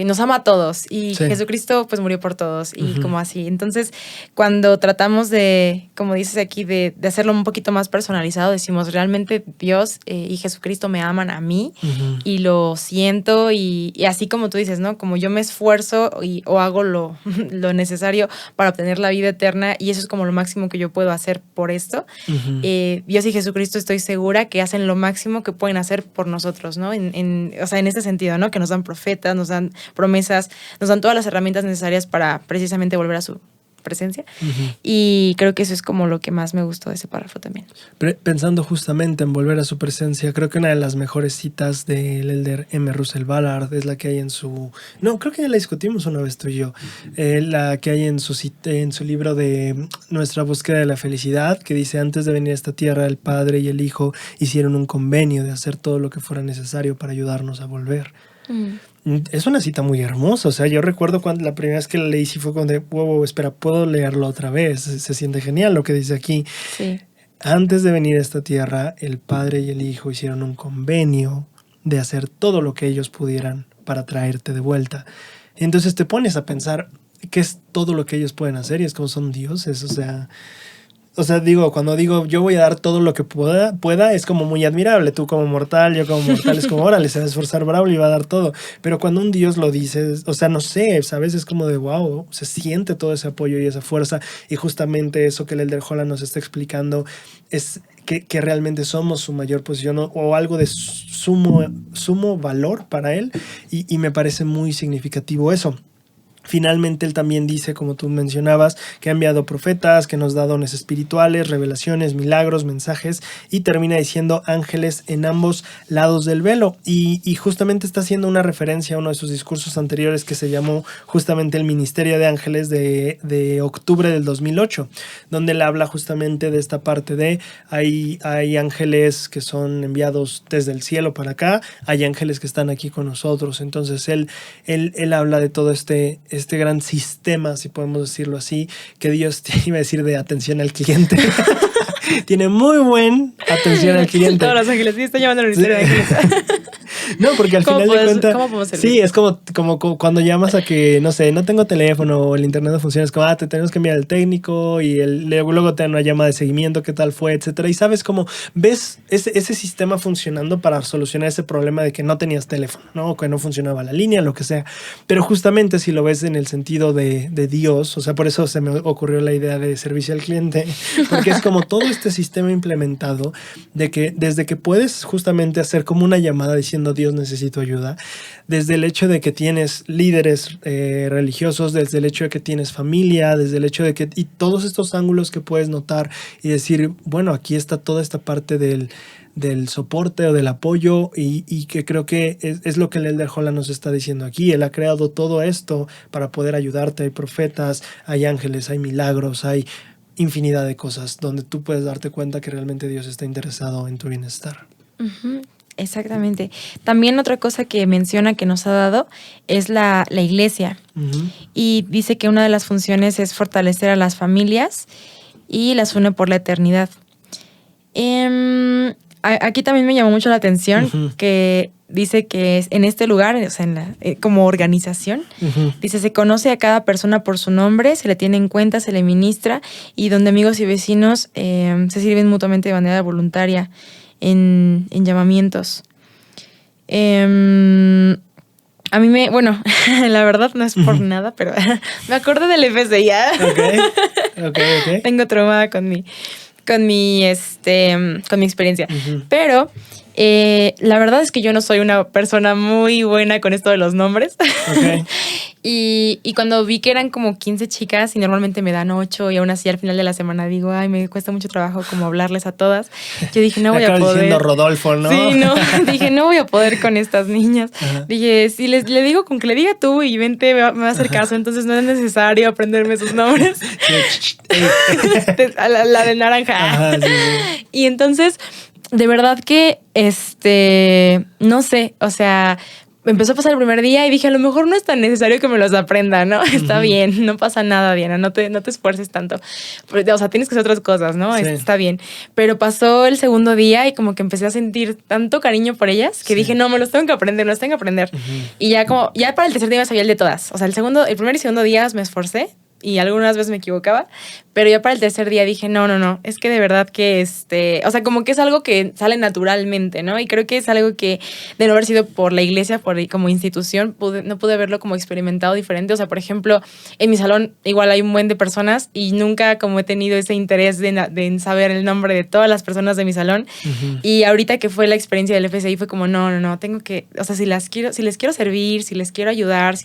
nos ama a todos y Jesucristo pues murió por todos y como así. Entonces, cuando tratamos de, como dices aquí, de hacerlo un poquito más personalizado, decimos, realmente Dios y Jesucristo me aman a mí y lo siento y así como tú dices, ¿no? Como yo me esfuerzo o hago lo necesario para obtener la vida eterna y eso es como lo máximo que yo puedo hacer por esto. Dios y Jesucristo estoy segura que hacen lo máximo que pueden hacer por nosotros, ¿no? O sea, en este sentido, ¿no? Que nos dan profetas, nos dan promesas, nos dan todas las herramientas necesarias para precisamente volver a su presencia. Y creo que eso es como lo que más me gustó de ese párrafo también. Pensando justamente en volver a su presencia, creo que una de las mejores citas del elder M. Russell Ballard es la que hay en su... No, creo que ya la discutimos una vez tú y yo. La que hay en su libro de Nuestra búsqueda de la felicidad, que dice, antes de venir a esta tierra, el Padre y el Hijo hicieron un convenio de hacer todo lo que fuera necesario para ayudarnos a volver. Es una cita muy hermosa, o sea, yo recuerdo cuando la primera vez que la leí sí fue cuando, wow, espera, puedo leerlo otra vez, se siente genial lo que dice aquí. Sí. Antes de venir a esta tierra, el Padre y el Hijo hicieron un convenio de hacer todo lo que ellos pudieran para traerte de vuelta. Entonces te pones a pensar qué es todo lo que ellos pueden hacer y es como son dioses, o sea, digo, cuando digo yo voy a dar todo lo que pueda, es como muy admirable. Tú como mortal, yo como mortal, es como, órale, se va a esforzar bravo y va a dar todo. Pero cuando un Dios lo dice, o sea, no sé, ¿sabes? Es como de wow, se siente todo ese apoyo y esa fuerza. Y justamente eso que el elder Holland nos está explicando es que realmente somos su mayor posición o algo de sumo valor para él. Y me parece muy significativo eso. Finalmente, él también dice, como tú mencionabas, que ha enviado profetas, que nos da dones espirituales, revelaciones, milagros, mensajes, y termina diciendo ángeles en ambos lados del velo. Y justamente está haciendo una referencia a uno de sus discursos anteriores que se llamó justamente el Ministerio de Ángeles de octubre del 2008, donde él habla justamente de esta parte de hay ángeles que son enviados desde el cielo para acá, hay ángeles que están aquí con nosotros. Entonces él habla de todo este gran sistema, si podemos decirlo así, que Dios iba a decir de atención al cliente. Tiene muy buen atención al cliente. Todos los ángeles, sí, está llamando al ministerio de ángeles. No, porque al final de cuentas... ¿Cómo podemos servir? Sí, es como cuando llamas a que, no sé, no tengo teléfono o el internet no funciona, es como, te tenemos que enviar al técnico y luego te dan una llamada de seguimiento, qué tal fue, etcétera. Y sabes cómo ves ese sistema funcionando para solucionar ese problema de que no tenías teléfono, ¿no? O que no funcionaba la línea, lo que sea. Pero justamente si lo ves en el sentido de Dios, o sea, por eso se me ocurrió la idea de servicio al cliente, porque es como todo este sistema implementado de que desde que puedes justamente hacer como una llamada diciendo Dios, necesito ayuda, desde el hecho de que tienes líderes religiosos, desde el hecho de que tienes familia, desde el hecho de que y todos estos ángulos que puedes notar y decir, bueno, aquí está toda esta parte del soporte o del apoyo y que creo que es lo que el elder Holland nos está diciendo aquí. Él ha creado todo esto para poder ayudarte. Hay profetas, hay ángeles, hay milagros, hay infinidad de cosas donde tú puedes darte cuenta que realmente Dios está interesado en tu bienestar. Exactamente. También otra cosa que menciona que nos ha dado es la iglesia. Y dice que una de las funciones es fortalecer a las familias y las une por la eternidad. Aquí también me llamó mucho la atención que dice que es en este lugar, o sea, como organización, dice, se conoce a cada persona por su nombre, se le tiene en cuenta, se le ministra y donde amigos y vecinos se sirven mutuamente de manera voluntaria en llamamientos. A mí bueno, la verdad no es por nada, pero me acuerdo del FSI. Okay. Tengo traumada con mi experiencia. Pero la verdad es que yo no soy una persona muy buena con esto de los nombres. Y cuando vi que eran como 15 chicas y normalmente me dan 8 y aún así al final de la semana digo, ay, me cuesta mucho trabajo como hablarles a todas. Yo dije, no voy a poder. Diciendo Rodolfo, ¿no? Sí, no. Dije, no voy a poder con estas niñas. Dije, si le digo con que le diga tú y vente, me va a hacer caso. Entonces no es necesario aprenderme sus nombres. la de naranja. Sí. Y entonces, de verdad que, no sé, o sea, empezó a pasar el primer día y dije, a lo mejor no es tan necesario que me los aprenda, ¿no? Está bien, no pasa nada, Diana, no te esfuerces tanto. O sea, tienes que hacer otras cosas, ¿no? Sí. Está bien. Pero pasó el segundo día y como que empecé a sentir tanto cariño por ellas que dije, no, me los tengo que aprender, me los tengo que aprender. Y ya para el tercer día me sabía el de todas. O sea, el primer y segundo día me esforcé y algunas veces me equivocaba, pero ya para el tercer día dije, no, es que de verdad que o sea, como que es algo que sale naturalmente, ¿no? Y creo que es algo que de no haber sido por la iglesia, como institución, no pude haberlo como experimentado diferente. O sea, por ejemplo, en mi salón igual hay un buen de personas y nunca como he tenido ese interés de saber el nombre de todas las personas de mi salón. Y ahorita que fue la experiencia del FCI fue como, no, tengo que, o sea, si les quiero servir, si les quiero ayudar,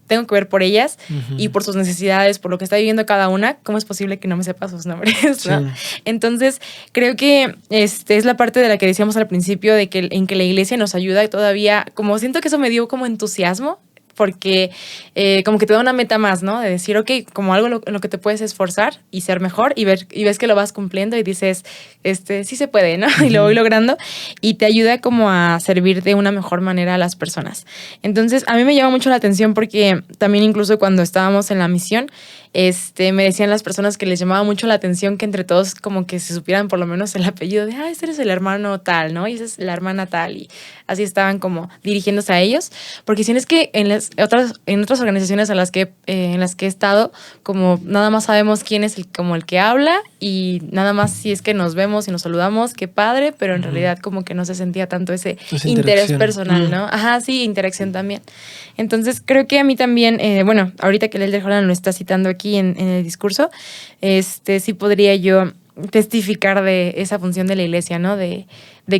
tengo que ver por ellas y por sus necesidades, por lo que está viviendo cada una, ¿cómo es posible que no me sepa sus nombres? ¿No? Sí. Entonces, creo que es la parte de la que decíamos al principio, en que la iglesia nos ayuda todavía, como siento que eso me dio como entusiasmo, porque como que te da una meta más, ¿no? De decir, ok, como algo en lo que te puedes esforzar y ser mejor y ves que lo vas cumpliendo y dices, sí se puede, ¿no? Y lo voy logrando y te ayuda como a servir de una mejor manera a las personas. Entonces, a mí me llama mucho la atención porque también incluso cuando estábamos en la misión, me decían las personas que les llamaba mucho la atención que entre todos como que se supieran por lo menos el apellido de, este eres el hermano tal, ¿no? Y esa es la hermana tal. Y así estaban como dirigiéndose a ellos. Porque si es que en otras organizaciones en las que he estado, como nada más sabemos quién es el que habla y nada más si es que nos vemos y nos saludamos, qué padre, pero en realidad como que no se sentía tanto ese interés personal, ¿no? Ajá, sí, interacción también. Entonces creo que a mí también, bueno, ahorita que el Elder Holland lo está citando aquí en el discurso, sí podría yo testificar de esa función de la iglesia, ¿no? De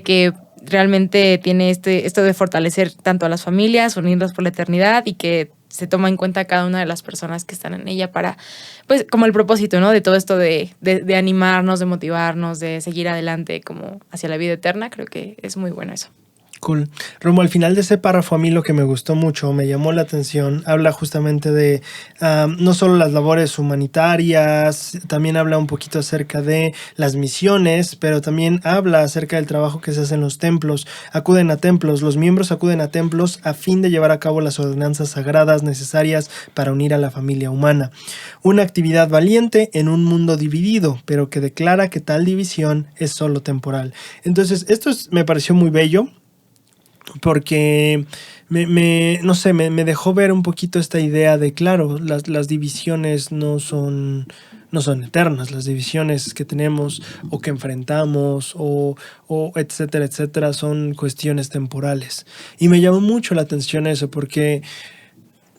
que realmente tiene esto de fortalecer tanto a las familias, unirlas por la eternidad y que se toma en cuenta a cada una de las personas que están en ella para, pues, como el propósito, ¿no? De todo esto de animarnos, de motivarnos, de seguir adelante como hacia la vida eterna. Creo que es muy bueno eso. Cool. Romo, al final de ese párrafo a mí lo que me gustó mucho, me llamó la atención, habla justamente de no solo las labores humanitarias, también habla un poquito acerca de las misiones, pero también habla acerca del trabajo que se hace en los templos. Acuden a templos, los miembros acuden a templos a fin de llevar a cabo las ordenanzas sagradas necesarias para unir a la familia humana. Una actividad valiente en un mundo dividido, pero que declara que tal división es solo temporal. Entonces, esto me pareció muy bello, porque no sé, me dejó ver un poquito esta idea de, claro, las divisiones no son eternas, las divisiones que tenemos o que enfrentamos o etcétera, etcétera, son cuestiones temporales. Y me llamó mucho la atención eso porque,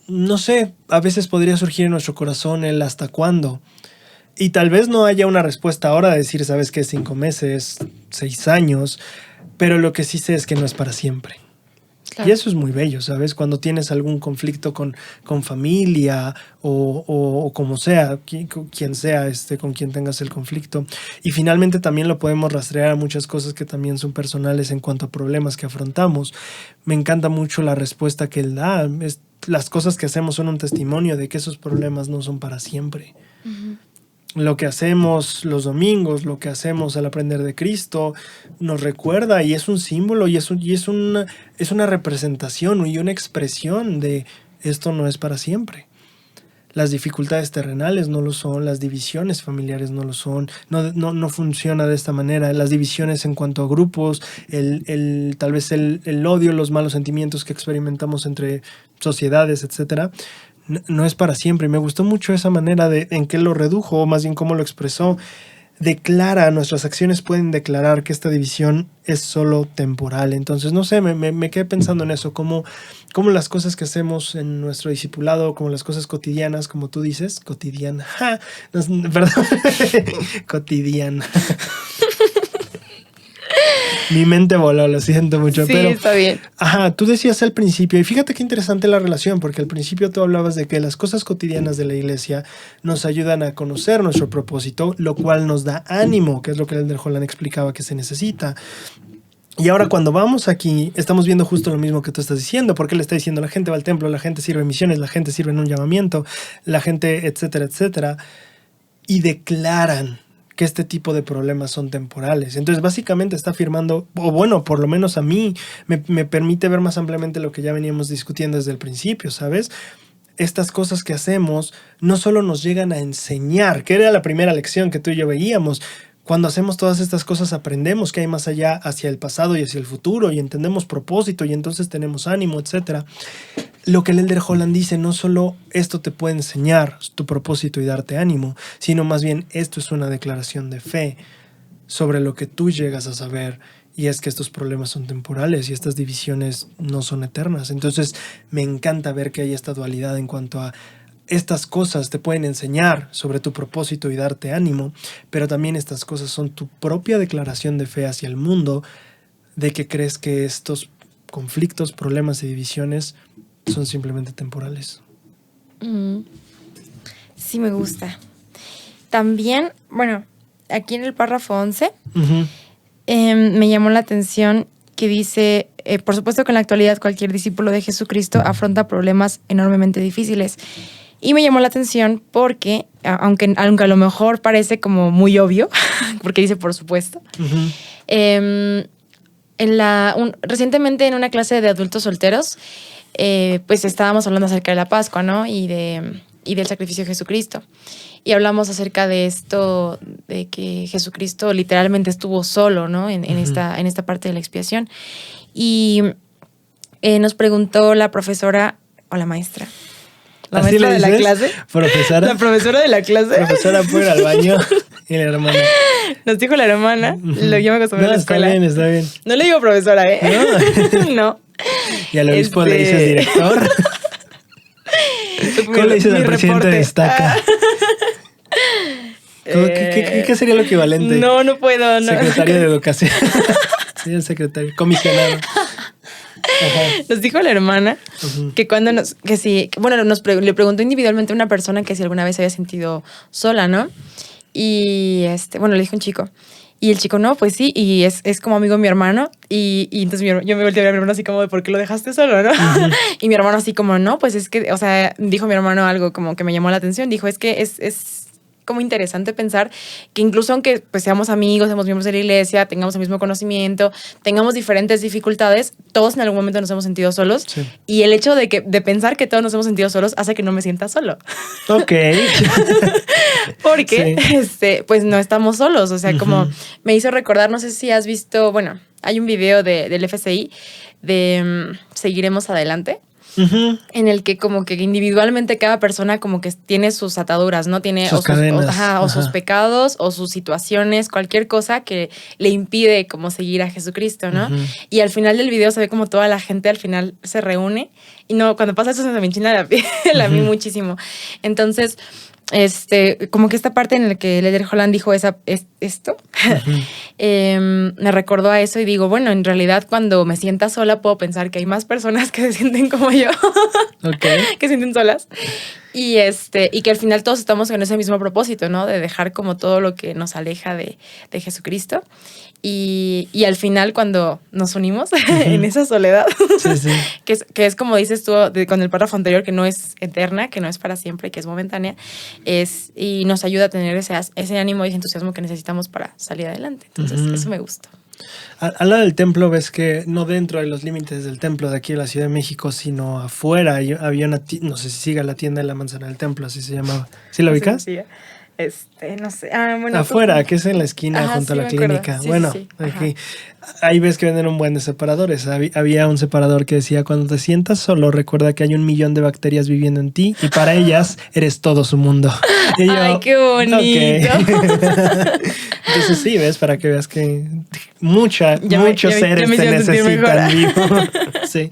no sé, a veces podría surgir en nuestro corazón el ¿hasta cuándo? Y tal vez no haya una respuesta ahora de decir, ¿sabes qué? 5 meses, 6 años... Pero lo que sí sé es que no es para siempre. Claro. Y eso es muy bello, ¿sabes? Cuando tienes algún conflicto con familia o como sea, quien sea con quien tengas el conflicto. Y finalmente también lo podemos rastrear a muchas cosas que también son personales en cuanto a problemas que afrontamos. Me encanta mucho la respuesta que él da. Las cosas que hacemos son un testimonio de que esos problemas no son para siempre. Uh-huh. Lo que hacemos los domingos, lo que hacemos al aprender de Cristo, nos recuerda y es un símbolo y es una representación y una expresión de esto no es para siempre. Las dificultades terrenales no lo son, las divisiones familiares no lo son, no funciona de esta manera. Las divisiones en cuanto a grupos, tal vez el odio, los malos sentimientos que experimentamos entre sociedades, etcétera, no es para siempre. Y me gustó mucho esa manera en que él lo redujo, o más bien cómo lo expresó. Nuestras acciones pueden declarar que esta división es solo temporal. Entonces, no sé, me quedé pensando en eso, cómo las cosas que hacemos en nuestro discipulado, como las cosas cotidianas, como tú dices, cotidiana, perdón, cotidiana. Mi mente voló, lo siento mucho. Sí, pero está bien. Ajá, tú decías al principio, y fíjate qué interesante la relación, porque al principio tú hablabas de que las cosas cotidianas de la iglesia nos ayudan a conocer nuestro propósito, lo cual nos da ánimo, que es lo que el Elder Holland explicaba que se necesita. Y ahora cuando vamos aquí, estamos viendo justo lo mismo que tú estás diciendo, porque él está diciendo, la gente va al templo, la gente sirve en misiones, la gente sirve en un llamamiento, la gente, etcétera, etcétera, y declaran que este tipo de problemas son temporales. Entonces, básicamente está afirmando, o bueno, por lo menos a mí, me permite ver más ampliamente lo que ya veníamos discutiendo desde el principio, ¿sabes? Estas cosas que hacemos no solo nos llegan a enseñar, que era la primera lección que tú y yo veíamos. Cuando hacemos todas estas cosas aprendemos que hay más allá hacia el pasado y hacia el futuro y entendemos propósito y entonces tenemos ánimo, etc. Lo que el Elder Holland dice, no solo esto te puede enseñar tu propósito y darte ánimo, sino más bien esto es una declaración de fe sobre lo que tú llegas a saber, y es que estos problemas son temporales y estas divisiones no son eternas. Entonces me encanta ver que hay esta dualidad en cuanto a estas cosas te pueden enseñar sobre tu propósito y darte ánimo, pero también estas cosas son tu propia declaración de fe hacia el mundo, de que crees que estos conflictos, problemas y divisiones son simplemente temporales. Sí, me gusta. También, bueno, aquí en el párrafo 11 me llamó la atención que dice, por supuesto que en la actualidad cualquier discípulo de Jesucristo afronta problemas enormemente difíciles. Y me llamó la atención porque, aunque a lo mejor parece como muy obvio, porque dice por supuesto, recientemente en una clase de adultos solteros, pues estábamos hablando acerca de la Pascua, ¿no? Y del sacrificio de Jesucristo. Y hablamos acerca de esto, de que Jesucristo literalmente estuvo solo, ¿no? En esta parte de la expiación. Y nos preguntó la profesora o la maestra. La maestra de la clase. ¿Profesora? La profesora de la clase. Profesora puede ir al baño. Y la hermana. Nos dijo la hermana. Yo me acostumbré a la escuela. Está bien. No le digo profesora, ¿eh? No. No. Y al obispo le dices director. ¿Cómo le dices al presidente de estaca? ¿Qué sería lo equivalente? No puedo. No. Secretario de Educación. Sí, el secretario. Comisionado. Ajá. Nos dijo la hermana que cuando le preguntó individualmente a una persona que si alguna vez se había sentido sola, ¿no? Y le dijo un chico. Y el chico, no, pues sí, y es como amigo de mi hermano. Y entonces yo me volteé a ver a mi hermano así como de, ¿por qué lo dejaste solo, no? Y mi hermano así como, no, pues es que, o sea, dijo mi hermano algo como que me llamó la atención. Dijo, es que es como interesante pensar que incluso aunque pues seamos amigos, seamos miembros de la iglesia, tengamos el mismo conocimiento, tengamos diferentes dificultades, todos en algún momento nos hemos sentido solos. Sí. Y el hecho de pensar que todos nos hemos sentido solos hace que no me sienta solo. Ok. Porque, pues no estamos solos. O sea, como me hizo recordar, no sé si has visto, bueno, hay un video del FCI de Seguiremos Adelante. En el que como que individualmente cada persona como que tiene sus ataduras, ¿no? Tiene sus cadenas. O sus pecados o sus situaciones, cualquier cosa que le impide como seguir a Jesucristo, ¿no? Y al final del video se ve como toda la gente al final se reúne y no, cuando pasa eso se me enchina la piel a mí muchísimo. Entonces, como que esta parte en la que el Elder Holland dijo esto, me recordó a eso y digo, bueno, en realidad cuando me sienta sola puedo pensar que hay más personas que se sienten como yo, que se sienten solas y que al final todos estamos con ese mismo propósito, ¿no? De dejar como todo lo que nos aleja de Jesucristo y al final cuando nos unimos en esa soledad, sí. que es como dices tú con el párrafo anterior, que no es eterna, que no es para siempre, que es momentánea, y nos ayuda a tener ese ánimo y ese entusiasmo que necesitamos para salir adelante. Entonces, eso me gustó. Al lado del templo ves que no dentro de los límites del templo de aquí de la Ciudad de México, sino afuera había una tienda, no sé si siga la tienda de la manzana del templo, así se llamaba. ¿Sí la ubicas? Sí. No sé. Afuera, que es en la esquina junto a la clínica. Sí, sí. Aquí, ahí ves que venden un buen de separadores. Había un separador que decía, cuando te sientas solo, recuerda que hay 1 millón de bacterias viviendo en ti y para ellas eres todo su mundo. Y yo, ¡ay, qué bonito! Okay. Entonces sí, ves, para que veas que muchos seres te necesitan vivo. Sí.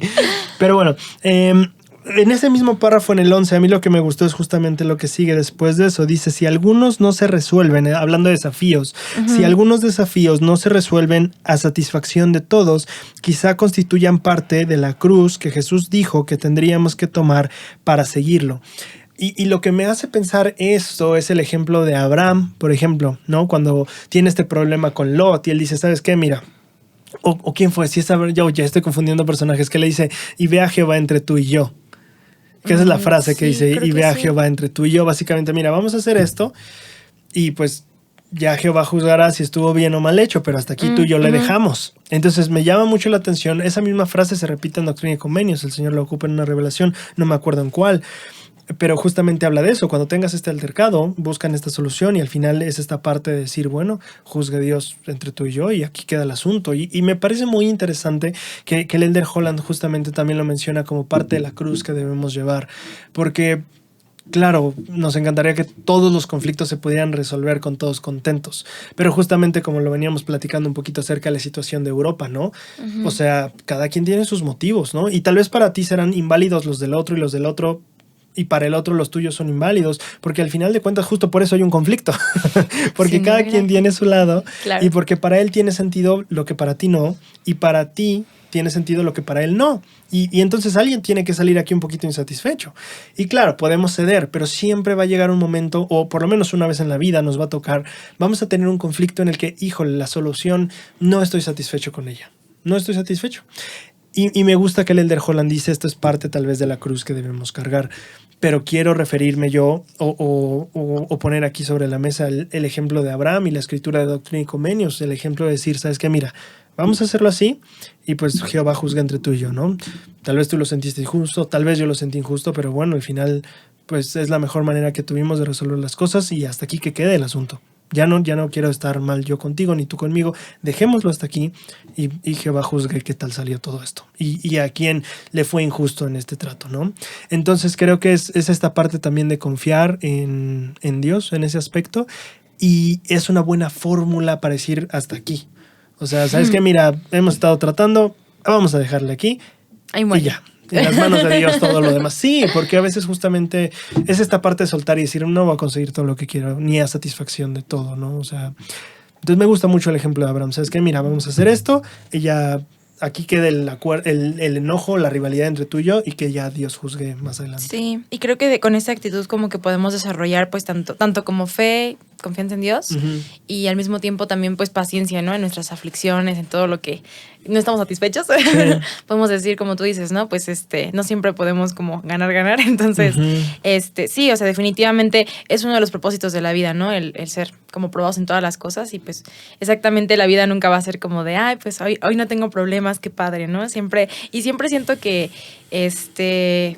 Pero bueno, en ese mismo párrafo, en el 11, a mí lo que me gustó es justamente lo que sigue después de eso. Dice, si algunos no se resuelven, hablando de desafíos, si algunos desafíos no se resuelven a satisfacción de todos, quizá constituyan parte de la cruz que Jesús dijo que tendríamos que tomar para seguirlo. Y lo que me hace pensar esto es el ejemplo de Abraham, por ejemplo, ¿no? Cuando tiene este problema con Lot y él dice, ¿sabes qué? Mira, o quién fue, si es Abraham, yo ya estoy confundiendo personajes, que le dice, y ve a Jehová entre tú y yo. Que esa es la frase que dice, y ve a Jehová entre tú y yo. Básicamente, mira, vamos a hacer esto y pues ya Jehová juzgará si estuvo bien o mal hecho, pero hasta aquí tú y yo le dejamos. Entonces me llama mucho la atención. Esa misma frase se repite en Doctrina y Convenios. El Señor la ocupa en una revelación, no me acuerdo en cuál. Pero justamente habla de eso. Cuando tengas este altercado, buscan esta solución y al final es esta parte de decir, bueno, juzgue Dios entre tú y yo y aquí queda el asunto. Y me parece muy interesante que el Elder Holland justamente también lo menciona como parte de la cruz que debemos llevar. Porque, claro, nos encantaría que todos los conflictos se pudieran resolver con todos contentos. Pero justamente como lo veníamos platicando un poquito acerca de la situación de Europa, ¿no? O sea, cada quien tiene sus motivos, ¿no? Y tal vez para ti serán inválidos los del otro y los del otro, y para el otro los tuyos son inválidos, porque al final de cuentas justo por eso hay un conflicto, porque Sin cada duda. quien tiene su lado, Claro. y porque para él tiene sentido lo que para ti no, y para ti tiene sentido lo que para él no. Y entonces alguien tiene que salir aquí un poquito insatisfecho. Y claro, podemos ceder, pero siempre va a llegar un momento, o por lo menos una vez en la vida nos va a tocar, vamos a tener un conflicto en el que, híjole, la solución, no estoy satisfecho con ella. No estoy satisfecho. Y me gusta que el Elder Holland dice, esto es parte tal vez de la cruz que debemos cargar, pero quiero referirme yo o poner aquí sobre la mesa el ejemplo de Abraham y la escritura de Doctrina y Convenios, el ejemplo de decir, ¿sabes qué? Mira, vamos a hacerlo así y pues Jehová juzga entre tú y yo, ¿no? Tal vez tú lo sentiste injusto, tal vez yo lo sentí injusto, pero bueno, al final pues es la mejor manera que tuvimos de resolver las cosas y hasta aquí que quede el asunto. Ya no quiero estar mal yo contigo ni tú conmigo. Dejémoslo hasta aquí y Jehová juzgue qué tal salió todo esto. Y a quién le fue injusto en este trato, ¿no? Entonces creo que es esta parte también de confiar en Dios en ese aspecto. Y es una buena fórmula para decir hasta aquí. O sea, ¿sabes qué? Mira, hemos estado tratando, vamos a dejarle aquí Ahí muere. y ya. En las manos de Dios todo lo demás. Sí, porque a veces justamente es esta parte de soltar y decir, no voy a conseguir todo lo que quiero, ni a satisfacción de todo, ¿no? O sea, entonces me gusta mucho el ejemplo de Abraham. ¿Sabes qué? Mira, vamos a hacer esto y ya aquí quede el enojo, la rivalidad entre tú y yo y que ya Dios juzgue más adelante. Sí, y creo que con esa actitud como que podemos desarrollar pues tanto como fe, confianza en Dios y al mismo tiempo también pues paciencia, ¿no? En nuestras aflicciones, en todo lo que no estamos satisfechos. Podemos decir, como tú dices, ¿no? Pues no siempre podemos como ganar. Entonces, sí, o sea, definitivamente es uno de los propósitos de la vida, ¿no? El ser como probados en todas las cosas y pues exactamente la vida nunca va a ser como de, ay, pues hoy no tengo problemas, qué padre, ¿no? Siempre siento que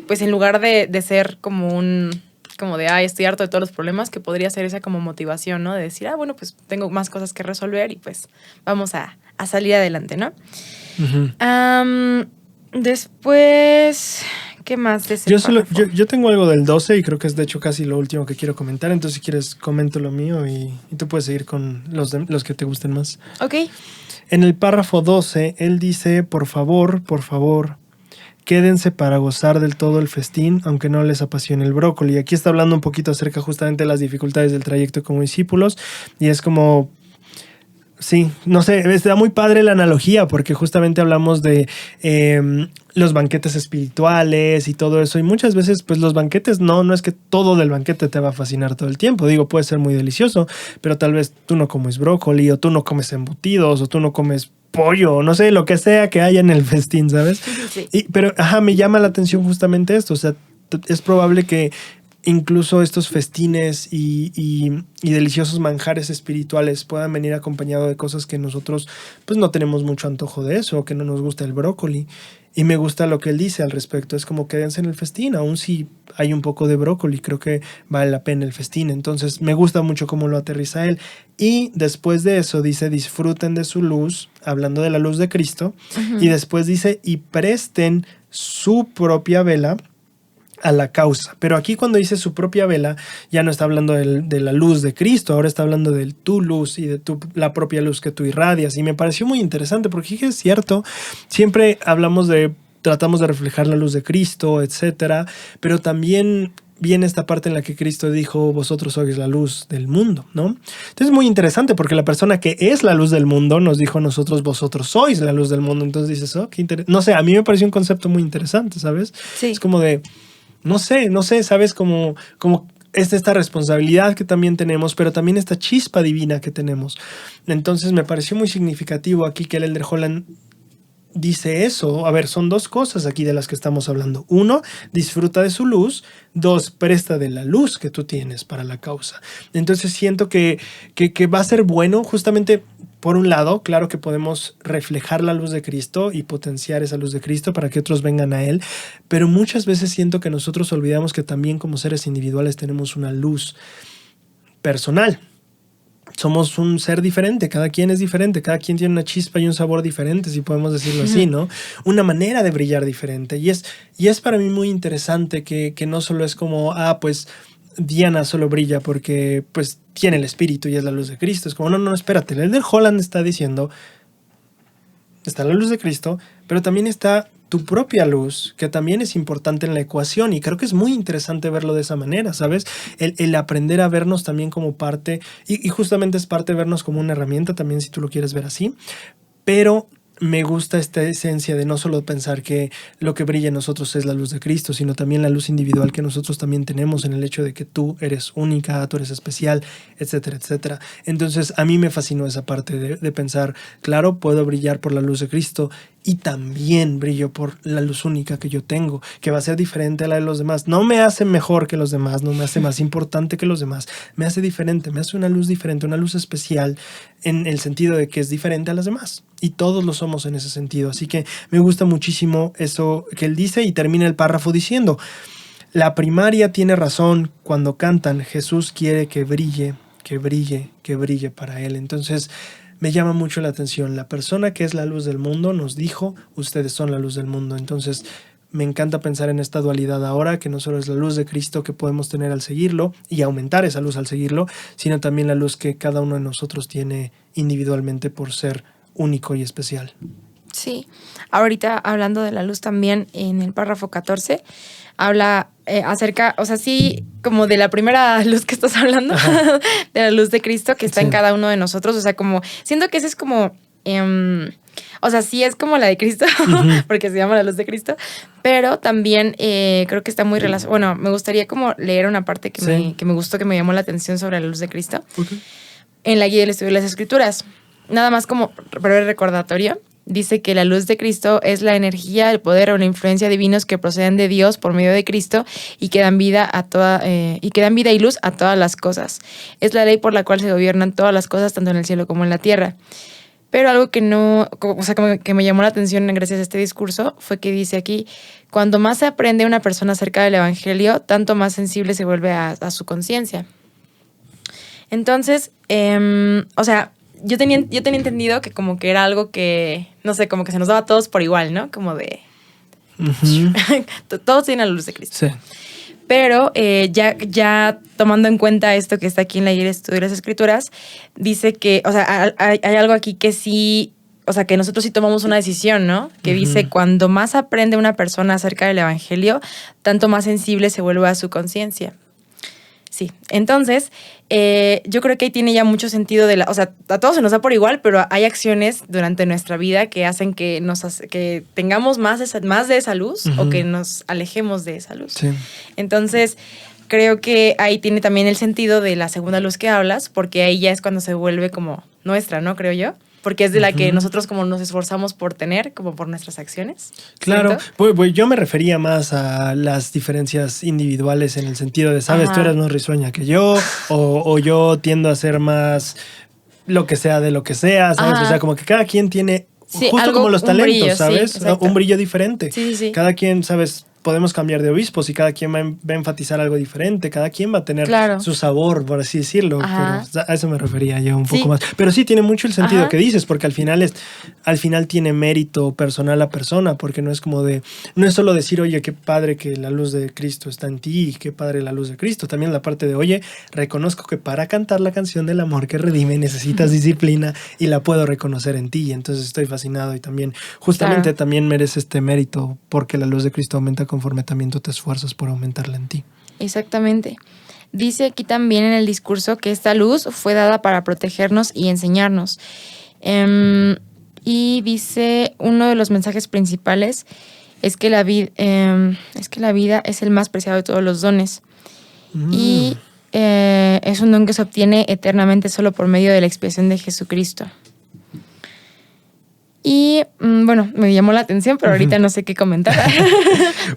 pues en lugar de ser como de, ay, estoy harto de todos los problemas, que podría ser esa como motivación, ¿no? De decir, bueno, pues tengo más cosas que resolver y pues vamos a salir adelante, ¿no? Después, ¿qué más de ese párrafo? Yo tengo algo del 12 y creo que es de hecho casi lo último que quiero comentar, entonces si quieres comento lo mío y tú puedes seguir con los que te gusten más. Ok. En el párrafo 12, él dice, por favor, quédense para gozar del todo el festín, aunque no les apasione el brócoli. Aquí está hablando un poquito acerca justamente de las dificultades del trayecto como discípulos y es como... Sí, no sé, está muy padre la analogía porque justamente hablamos de los banquetes espirituales y todo eso y muchas veces pues los banquetes no es que todo del banquete te va a fascinar todo el tiempo, digo, puede ser muy delicioso, pero tal vez tú no comes brócoli o tú no comes embutidos o tú no comes pollo, no sé, lo que sea que haya en el festín, ¿sabes? Sí. Pero me llama la atención justamente esto, o sea, es probable que incluso estos festines y deliciosos manjares espirituales puedan venir acompañados de cosas que nosotros pues no tenemos mucho antojo de eso, o que no nos gusta el brócoli. Y me gusta lo que él dice al respecto, es como quédense en el festín, aun si hay un poco de brócoli, creo que vale la pena el festín. Entonces me gusta mucho cómo lo aterriza él. Y después de eso dice, disfruten de su luz, hablando de la luz de Cristo, y después dice, y presten su propia vela a la causa. Pero aquí cuando dice su propia vela, ya no está hablando de la luz de Cristo, ahora está hablando de tu luz y de la propia luz que tú irradias. Y me pareció muy interesante porque es cierto, siempre tratamos de reflejar la luz de Cristo, etcétera, pero también viene esta parte en la que Cristo dijo, vosotros sois la luz del mundo, ¿no? Entonces es muy interesante porque la persona que es la luz del mundo nos dijo a nosotros, vosotros sois la luz del mundo. Entonces dices, qué interesante. No sé, a mí me pareció un concepto muy interesante, ¿sabes? Sí. Es como de... No sé, ¿sabes? Como es esta responsabilidad que también tenemos, pero también esta chispa divina que tenemos. Entonces me pareció muy significativo aquí que el Elder Holland dice eso. A ver, son dos cosas aquí de las que estamos hablando. Uno, disfruta de su luz. Dos, presta de la luz que tú tienes para la causa. Entonces siento que va a ser bueno justamente. Por un lado, claro que podemos reflejar la luz de Cristo y potenciar esa luz de Cristo para que otros vengan a Él, pero muchas veces siento que nosotros olvidamos que también como seres individuales tenemos una luz personal. Somos un ser diferente, cada quien es diferente, cada quien tiene una chispa y un sabor diferente, si podemos decirlo así, ¿no? Una manera de brillar diferente. Y es para mí muy interesante que no solo es como, pues Diana solo brilla porque pues tiene el espíritu y es la luz de Cristo. Es como, no, espérate. El Elder Holland está diciendo, está la luz de Cristo, pero también está tu propia luz, que también es importante en la ecuación. Y creo que es muy interesante verlo de esa manera, ¿sabes? El aprender a vernos también como parte, y justamente es parte de vernos como una herramienta también, si tú lo quieres ver así. Pero me gusta esta esencia de no solo pensar que lo que brilla en nosotros es la luz de Cristo, sino también la luz individual que nosotros también tenemos en el hecho de que tú eres única, tú eres especial, etcétera, etcétera. Entonces a mí me fascinó esa parte de pensar, claro, puedo brillar por la luz de Cristo y también brillo por la luz única que yo tengo, que va a ser diferente a la de los demás. No me hace mejor que los demás, no me hace más importante que los demás, me hace diferente, me hace una luz diferente, una luz especial en el sentido de que es diferente a las demás. Y todos lo somos en ese sentido. Así que me gusta muchísimo eso que él dice y termina el párrafo diciendo, la primaria tiene razón cuando cantan, Jesús quiere que brille, que brille, que brille para él. Entonces me llama mucho la atención. La persona que es la luz del mundo nos dijo, ustedes son la luz del mundo. Entonces me encanta pensar en esta dualidad ahora, que no solo es la luz de Cristo que podemos tener al seguirlo y aumentar esa luz al seguirlo, sino también la luz que cada uno de nosotros tiene individualmente por ser único y especial. Sí, ahorita hablando de la luz también en el párrafo 14, habla acerca, o sea, sí, como de la primera luz que estás hablando, de la luz de Cristo que está en cada uno de nosotros, o sea, como, siento que ese es como, o sea, sí es como la de Cristo, porque se llama la luz de Cristo, pero también creo que está muy relacionado, bueno, me gustaría como leer una parte que me gustó, que me llamó la atención sobre la luz de Cristo, en la guía del estudio de las Escrituras. Nada más como breve recordatorio, dice que la luz de Cristo es la energía, el poder o la influencia divinos que proceden de Dios por medio de Cristo y que dan vida y luz a todas las cosas. Es la ley por la cual se gobiernan todas las cosas, tanto en el cielo como en la tierra. Pero algo que no, o sea, como que me llamó la atención gracias a este discurso fue que dice aquí, cuando más se aprende una persona acerca del evangelio, tanto más sensible se vuelve a su conciencia. Entonces, o sea, yo tenía entendido que como que era algo que, no sé, como que se nos daba a todos por igual, ¿no? Como de... todos tienen la luz de Cristo. Sí. Pero ya tomando en cuenta esto que está aquí en la guía de estudio de las Escrituras, dice que, o sea, hay algo aquí que sí, o sea, que nosotros sí tomamos una decisión, ¿no? Que dice, cuando más aprende una persona acerca del evangelio, tanto más sensible se vuelve a su conciencia. Sí, entonces yo creo que ahí tiene ya mucho sentido o sea, a todos se nos da por igual, pero hay acciones durante nuestra vida que hacen que que tengamos más de esa luz o que nos alejemos de esa luz. Sí. Entonces, creo que ahí tiene también el sentido de la segunda luz que hablas, porque ahí ya es cuando se vuelve como nuestra, ¿no? Creo yo. Porque es de la que nosotros como nos esforzamos por tener, como por nuestras acciones. Claro, pues yo me refería más a las diferencias individuales en el sentido de, sabes, tú eres más risueña que yo, o yo tiendo a ser más lo que sea de lo que sea, ¿sabes? O sea, como que cada quien tiene, justo como los talentos, brillo, ¿sabes? Sí, un brillo diferente. Sí. Cada quien, ¿sabes? Podemos cambiar de obispos y cada quien va a enfatizar algo diferente, cada quien va a tener su sabor, por así decirlo. Pero a eso me refería yo un poco más. Pero sí, tiene mucho el sentido que dices, porque al final tiene mérito personal a persona, porque no es solo decir, oye, qué padre que la luz de Cristo está en ti, qué padre la luz de Cristo. También la parte de, oye, reconozco que para cantar la canción del amor que redime necesitas disciplina y la puedo reconocer en ti. Entonces estoy fascinado y también, justamente también merece este mérito porque la luz de Cristo aumenta conforme también tú te esfuerzas por aumentarla en ti. Exactamente. Dice aquí también en el discurso que esta luz fue dada para protegernos y enseñarnos. Y dice, uno de los mensajes principales es que la vida es el más preciado de todos los dones. Y es un don que se obtiene eternamente solo por medio de la expiación de Jesucristo. Y bueno, me llamó la atención, pero ahorita no sé qué comentar.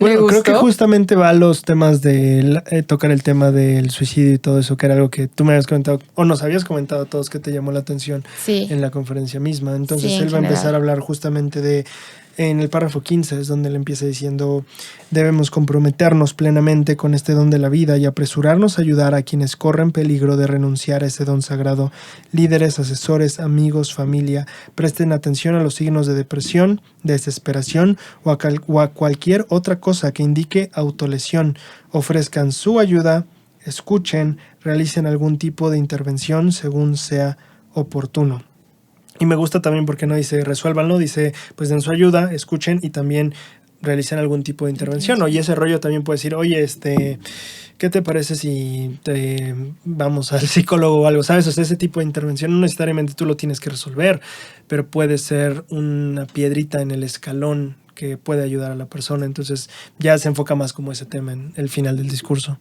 Bueno, creo que justamente va a los temas de tocar el tema del suicidio y todo eso, que era algo que tú me habías comentado, o nos habías comentado a todos que te llamó la atención en la conferencia misma. Entonces él va a empezar a hablar justamente de, en el párrafo 15 es donde él empieza diciendo: debemos comprometernos plenamente con este don de la vida y apresurarnos a ayudar a quienes corren peligro de renunciar a ese don sagrado. Líderes, asesores, amigos, familia, presten atención a los signos de depresión, desesperación o a cualquier otra cosa que indique autolesión. Ofrezcan su ayuda, escuchen, realicen algún tipo de intervención según sea oportuno. Y me gusta también porque no dice resuélvanlo, dice pues den su ayuda, escuchen y también realicen algún tipo de intervención. O y ese rollo también puede decir, oye, ¿qué te parece si vamos al psicólogo o algo? ¿Sabes? O sea, ese tipo de intervención no necesariamente tú lo tienes que resolver, pero puede ser una piedrita en el escalón que puede ayudar a la persona. Entonces ya se enfoca más como ese tema en el final del discurso.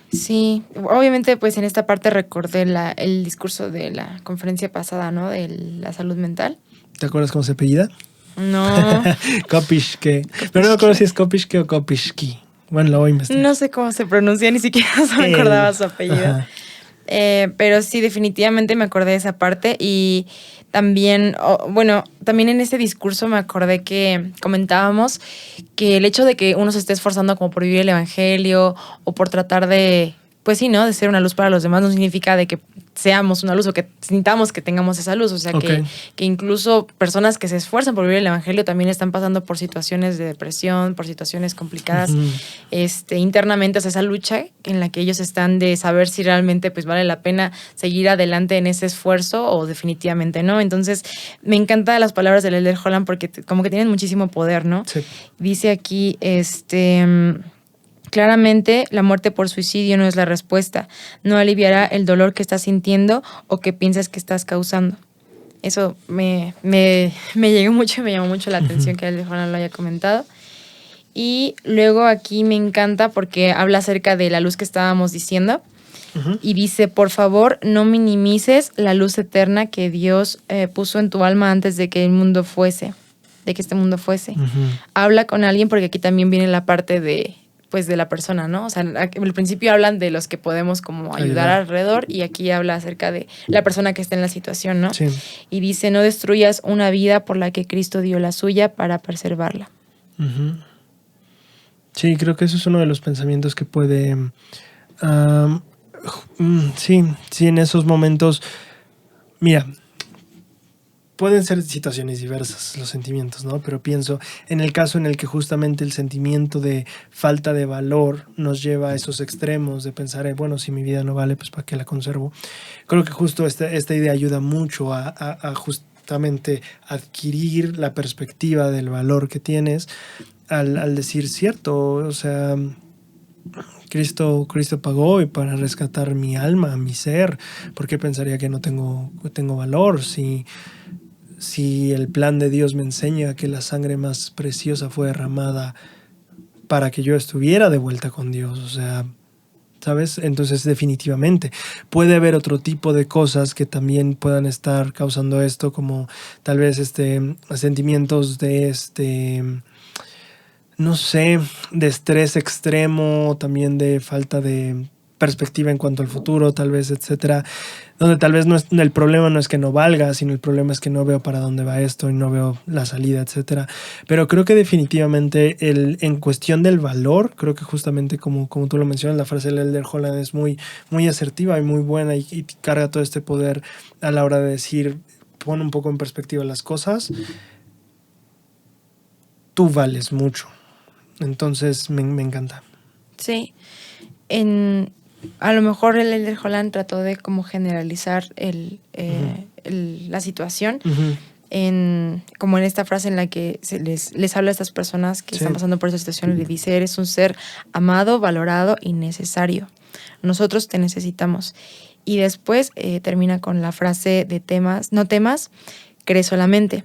Sí, obviamente pues en esta parte recordé el discurso de la conferencia pasada, ¿no? De la salud mental. ¿Te acuerdas cómo se apellida? No. Kopischke. Pero no me acuerdo si es Kopischke o Kopischki. Bueno, lo voy a investigar. No sé cómo se pronuncia, ni siquiera me acordaba su apellido. Pero sí, definitivamente me acordé de esa parte. Y también, también en ese discurso me acordé que comentábamos que el hecho de que uno se esté esforzando como por vivir el evangelio o por tratar de, pues sí, ¿no? De ser una luz para los demás no significa de que seamos una luz o que sintamos que tengamos esa luz. O sea, que incluso personas que se esfuerzan por vivir el evangelio también están pasando por situaciones de depresión, por situaciones complicadas internamente. O sea, esa lucha en la que ellos están de saber si realmente pues vale la pena seguir adelante en ese esfuerzo o definitivamente no. Entonces, me encantan las palabras del Elder Holland porque como que tienen muchísimo poder, ¿no? Sí. Dice aquí, claramente, la muerte por suicidio no es la respuesta. No aliviará el dolor que estás sintiendo o que piensas que estás causando. Eso me llegó mucho y me llamó mucho la atención que el Juan lo haya comentado. Y luego aquí me encanta porque habla acerca de la luz que estábamos diciendo. Y dice, por favor, no minimices la luz eterna que Dios puso en tu alma antes de que el mundo fuese, de que este mundo fuese. Habla con alguien porque aquí también viene la parte de la persona, ¿no? O sea, al principio hablan de los que podemos como ayudar alrededor y aquí habla acerca de la persona que está en la situación, ¿no? Sí. Y dice, no destruyas una vida por la que Cristo dio la suya para preservarla. Sí, creo que eso es uno de los pensamientos que puede... sí, en esos momentos... Mira, pueden ser situaciones diversas los sentimientos, ¿no? Pero pienso en el caso en el que justamente el sentimiento de falta de valor nos lleva a esos extremos de pensar, bueno, si mi vida no vale, pues ¿para qué la conservo? Creo que justo esta idea ayuda mucho a justamente adquirir la perspectiva del valor que tienes al decir cierto, o sea... Cristo pagó para rescatar mi alma, mi ser. ¿Por qué pensaría que no tengo valor? Si el plan de Dios me enseña que la sangre más preciosa fue derramada para que yo estuviera de vuelta con Dios, o sea, ¿sabes? Entonces definitivamente puede haber otro tipo de cosas que también puedan estar causando esto, como tal vez sentimientos de no sé, de estrés extremo, también de falta de perspectiva en cuanto al futuro, tal vez, etcétera, donde tal vez el problema no es que no valga, sino el problema es que no veo para dónde va esto y no veo la salida, etcétera. Pero creo que definitivamente en cuestión del valor, creo que justamente como tú lo mencionas, la frase del Elder Holland es muy, muy asertiva y muy buena y carga todo este poder a la hora de decir, pon un poco en perspectiva las cosas. Tú vales mucho. Entonces me encanta. Sí. A lo mejor el Elder Holland trató de como generalizar la situación como en esta frase en la que les habla a estas personas que están pasando por esa situación y le dice, eres un ser amado, valorado y necesario. Nosotros te necesitamos. Y después termina con la frase de no temas, cree solamente,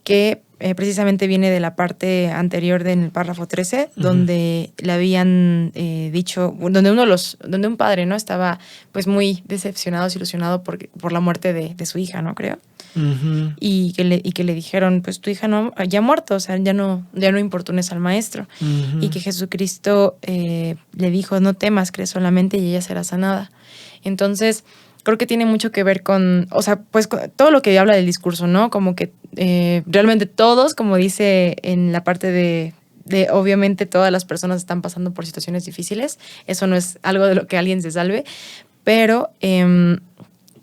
que precisamente viene de la parte anterior en el párrafo 13, donde le habían dicho, donde un padre, ¿no? Estaba pues muy decepcionado, desilusionado por la muerte de su hija, ¿no? Creo. Ujú. y que le dijeron, pues tu hija no, ya ha muerto, o sea, ya no importunes al maestro. Ujú. Y que Jesucristo le dijo, no temas, cree solamente y ella será sanada. Entonces, creo que tiene mucho que ver con, o sea, pues con todo lo que habla del discurso, ¿no? Como que realmente todos, como dice en la parte de obviamente todas las personas están pasando por situaciones difíciles, eso no es algo de lo que alguien se salve, pero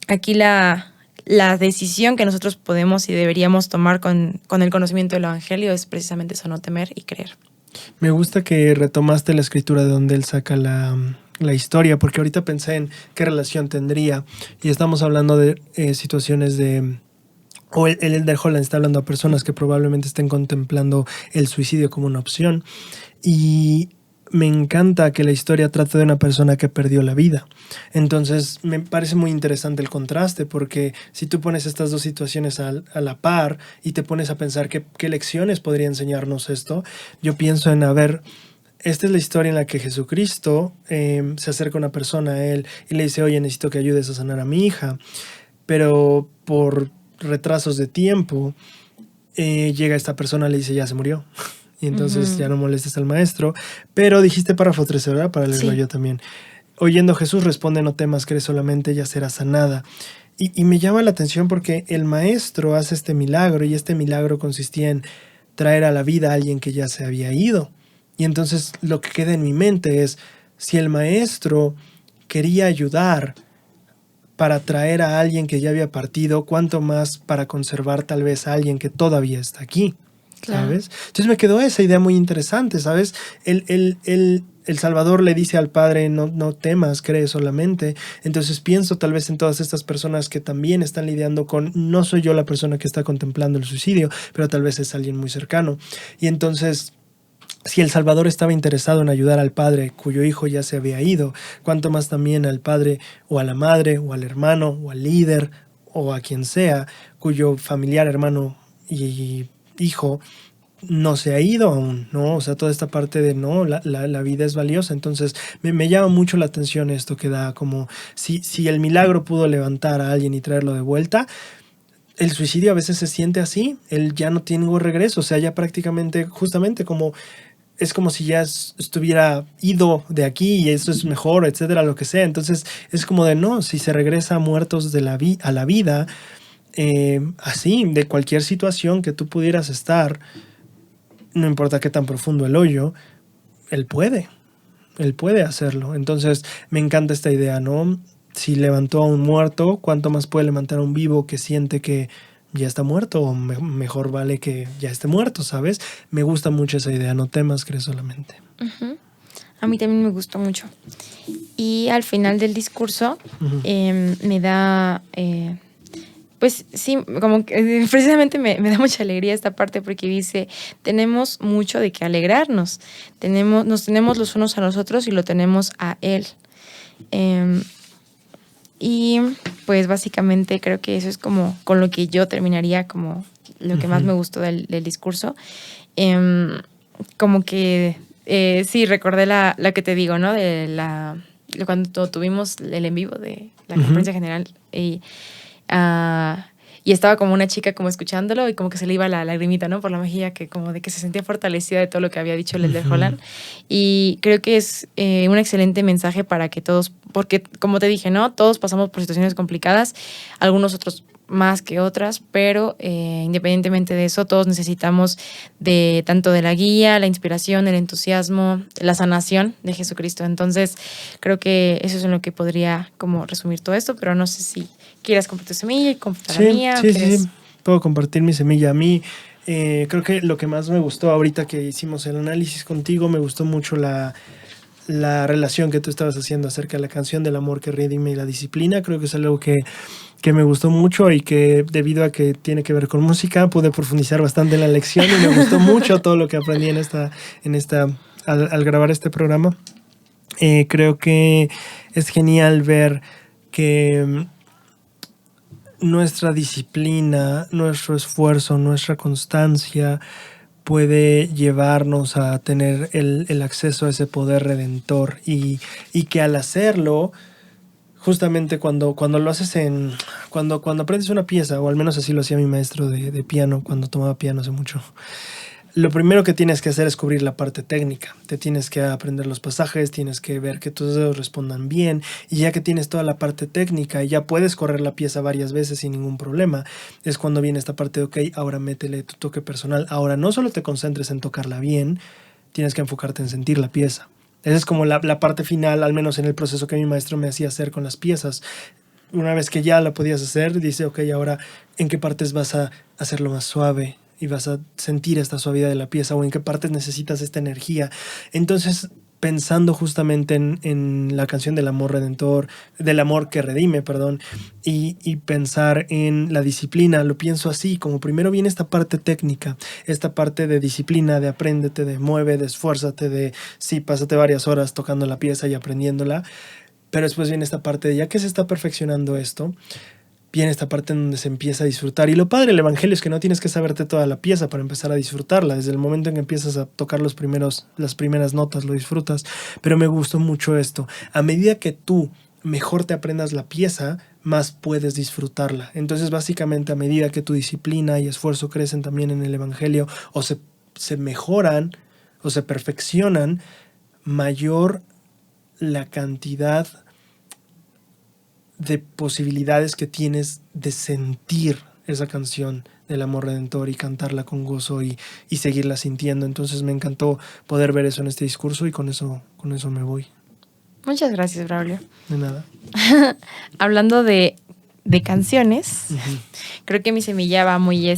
aquí la decisión que nosotros podemos y deberíamos tomar con el conocimiento del Evangelio es precisamente eso, no temer y creer. Me gusta que retomaste la escritura de donde él saca la historia, porque ahorita pensé en qué relación tendría, y estamos hablando de situaciones de... O el Elder Holland está hablando a personas que probablemente estén contemplando el suicidio como una opción. Y me encanta que la historia trate de una persona que perdió la vida. Entonces me parece muy interesante el contraste, porque si tú pones estas dos situaciones a la par y te pones a pensar qué lecciones podría enseñarnos esto, yo pienso en, a ver, esta es la historia en la que Jesucristo se acerca a una persona a él y le dice, oye, necesito que ayudes a sanar a mi hija. Pero por retrasos de tiempo, llega esta persona, le dice, ya se murió. Y entonces ya no molestes al maestro. Pero dijiste párrafo 13, ¿verdad? Para leerlo yo también. Oyendo Jesús responde, no temas, cree solamente, ella será sanada. Y me llama la atención porque el maestro hace este milagro, y este milagro consistía en traer a la vida a alguien que ya se había ido. Y entonces lo que queda en mi mente es, si el maestro quería ayudar para traer a alguien que ya había partido, cuánto más para conservar tal vez a alguien que todavía está aquí, ¿sabes? Claro. Entonces me quedó esa idea muy interesante, ¿sabes? El Salvador le dice al Padre, no temas, cree solamente. Entonces pienso tal vez en todas estas personas que también están lidiando con, no soy yo la persona que está contemplando el suicidio, pero tal vez es alguien muy cercano. Y entonces, si el Salvador estaba interesado en ayudar al padre cuyo hijo ya se había ido, cuánto más también al padre o a la madre o al hermano o al líder o a quien sea cuyo familiar, hermano y hijo no se ha ido aún, ¿no? O sea, toda esta parte de, no, la vida es valiosa. Entonces, me llama mucho la atención esto que da, como si el milagro pudo levantar a alguien y traerlo de vuelta, el suicidio a veces se siente así, él ya no tiene ningún regreso, o sea, ya prácticamente, justamente como... Es como si ya estuviera ido de aquí y eso es mejor, etcétera, lo que sea. Entonces es como de no, si se regresa muertos de a la vida, así, de cualquier situación que tú pudieras estar, no importa qué tan profundo el hoyo, él puede hacerlo. Entonces me encanta esta idea, ¿no? Si levantó a un muerto, ¿cuánto más puede levantar a un vivo que siente que ya está muerto, o mejor vale que ya esté muerto, ¿sabes? Me gusta mucho esa idea, no temas, cree solamente. Uh-huh. A mí también me gustó mucho. Y al final del discurso me da, pues sí, como que precisamente me da mucha alegría esta parte, porque dice, tenemos mucho de qué alegrarnos, nos tenemos los unos a los otros y lo tenemos a Él. Y pues básicamente creo que eso es como con lo que yo terminaría, como lo que más me gustó del discurso. Como que sí, recordé la que te digo, ¿no? De cuando tuvimos el en vivo de la conferencia general y estaba como una chica como escuchándolo y como que se le iba la lagrimita, ¿no? Por la mejilla, que como de que se sentía fortalecida de todo lo que había dicho el Elder Holland. Y creo que es un excelente mensaje para que todos, porque como te dije, ¿no? Todos pasamos por situaciones complicadas, algunos otros más que otras, pero independientemente de eso, todos necesitamos tanto de la guía, la inspiración, el entusiasmo, la sanación de Jesucristo. Entonces, creo que eso es en lo que podría como resumir todo esto, pero no sé si quieras compartir tu semilla y compartir la mía. Sí, puedo compartir mi semilla. A mí creo que lo que más me gustó ahorita que hicimos el análisis contigo, me gustó mucho la relación que tú estabas haciendo acerca de la canción del amor que redime y la disciplina. Creo que es algo que me gustó mucho y que, debido a que tiene que ver con música, pude profundizar bastante en la lección y me gustó mucho todo lo que aprendí al grabar este programa. Creo que es genial ver que nuestra disciplina, nuestro esfuerzo, nuestra constancia puede llevarnos a tener el acceso a ese poder redentor y que al hacerlo, justamente cuando lo haces cuando aprendes una pieza, o al menos así lo hacía mi maestro de piano cuando tomaba piano hace mucho. Lo primero que tienes que hacer es cubrir la parte técnica. Te tienes que aprender los pasajes, tienes que ver que tus dedos respondan bien, y ya que tienes toda la parte técnica y ya puedes correr la pieza varias veces sin ningún problema, es cuando viene esta parte de, ok, ahora métele tu toque personal. Ahora no solo te concentres en tocarla bien, tienes que enfocarte en sentir la pieza. Esa es como la parte final, al menos en el proceso que mi maestro me hacía hacer con las piezas. Una vez que ya la podías hacer, dice, ok, ahora ¿en qué partes vas a hacerlo más suave? Y vas a sentir esta suavidad de la pieza, o en qué partes necesitas esta energía. Entonces, pensando justamente en la canción del amor redentor, del amor que redime, perdón, y pensar en la disciplina, lo pienso así, como primero viene esta parte técnica, esta parte de disciplina, de apréndete, de mueve, de esfuérzate, de sí, pásate varias horas tocando la pieza y aprendiéndola, pero después viene esta parte de ya que se está perfeccionando esto, viene esta parte en donde se empieza a disfrutar. Y lo padre del evangelio es que no tienes que saberte toda la pieza para empezar a disfrutarla. Desde el momento en que empiezas a tocar las primeras notas, lo disfrutas. Pero me gustó mucho esto. A medida que tú mejor te aprendas la pieza, más puedes disfrutarla. Entonces, básicamente, a medida que tu disciplina y esfuerzo crecen también en el evangelio, o se mejoran, o se perfeccionan, mayor la cantidad de posibilidades que tienes de sentir esa canción del amor redentor y cantarla con gozo y seguirla sintiendo. Entonces me encantó poder ver eso en este discurso, y con eso me voy. Muchas gracias, Braulio. De nada. Hablando de canciones, creo que mi semilla va muy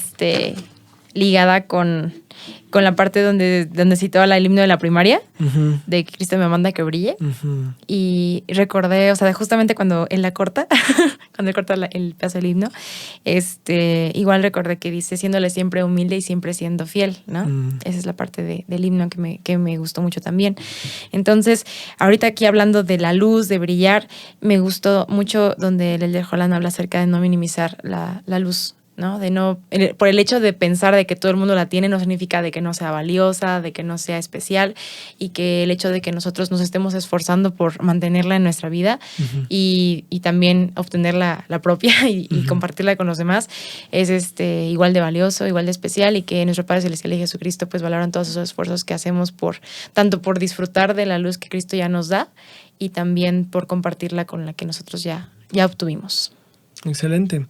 ligada con la parte donde citaba el himno de la primaria, de Cristo me manda que brille. Y recordé, o sea, justamente cuando él la corta, cuando él corta el pedazo del himno, igual recordé que dice, siéndole siempre humilde y siempre siendo fiel, ¿no? Esa es la parte del himno que me gustó mucho también. Entonces, ahorita aquí hablando de la luz, de brillar, me gustó mucho donde el Elder Holland habla acerca de no minimizar la luz, ¿no? Por el hecho de pensar de que todo el mundo la tiene, no significa de que no sea valiosa, de que no sea especial, y que el hecho de que nosotros nos estemos esforzando por mantenerla en nuestra vida y también obtener la propia y compartirla con los demás es igual de valioso, igual de especial, y que nuestro Padre Celestial y Jesucristo pues valoran todos esos esfuerzos que hacemos tanto por disfrutar de la luz que Cristo ya nos da, y también por compartirla con la que nosotros ya obtuvimos. Excelente.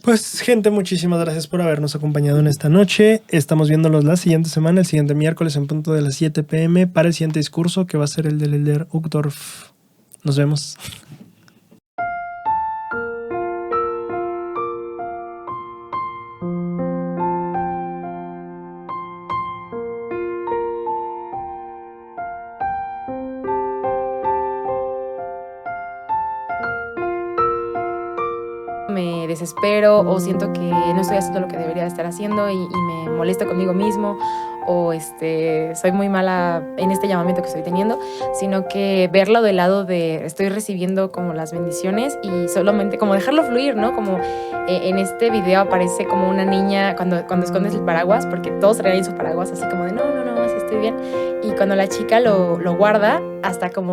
Pues, gente, muchísimas gracias por habernos acompañado en esta noche. Estamos viéndolos la siguiente semana, el siguiente miércoles en punto de las 7 p.m. para el siguiente discurso, que va a ser el del Elder Uchtdorf. Nos vemos. Me desespero o siento que no estoy haciendo lo que debería estar haciendo y me molesto conmigo mismo, o soy muy mala en este llamamiento que estoy teniendo, sino que verlo del lado de estoy recibiendo como las bendiciones y solamente como dejarlo fluir, ¿no? Como en este video aparece como una niña cuando escondes el paraguas, porque todos traen su paraguas así como de no, así estoy bien, y cuando la chica lo guarda hasta como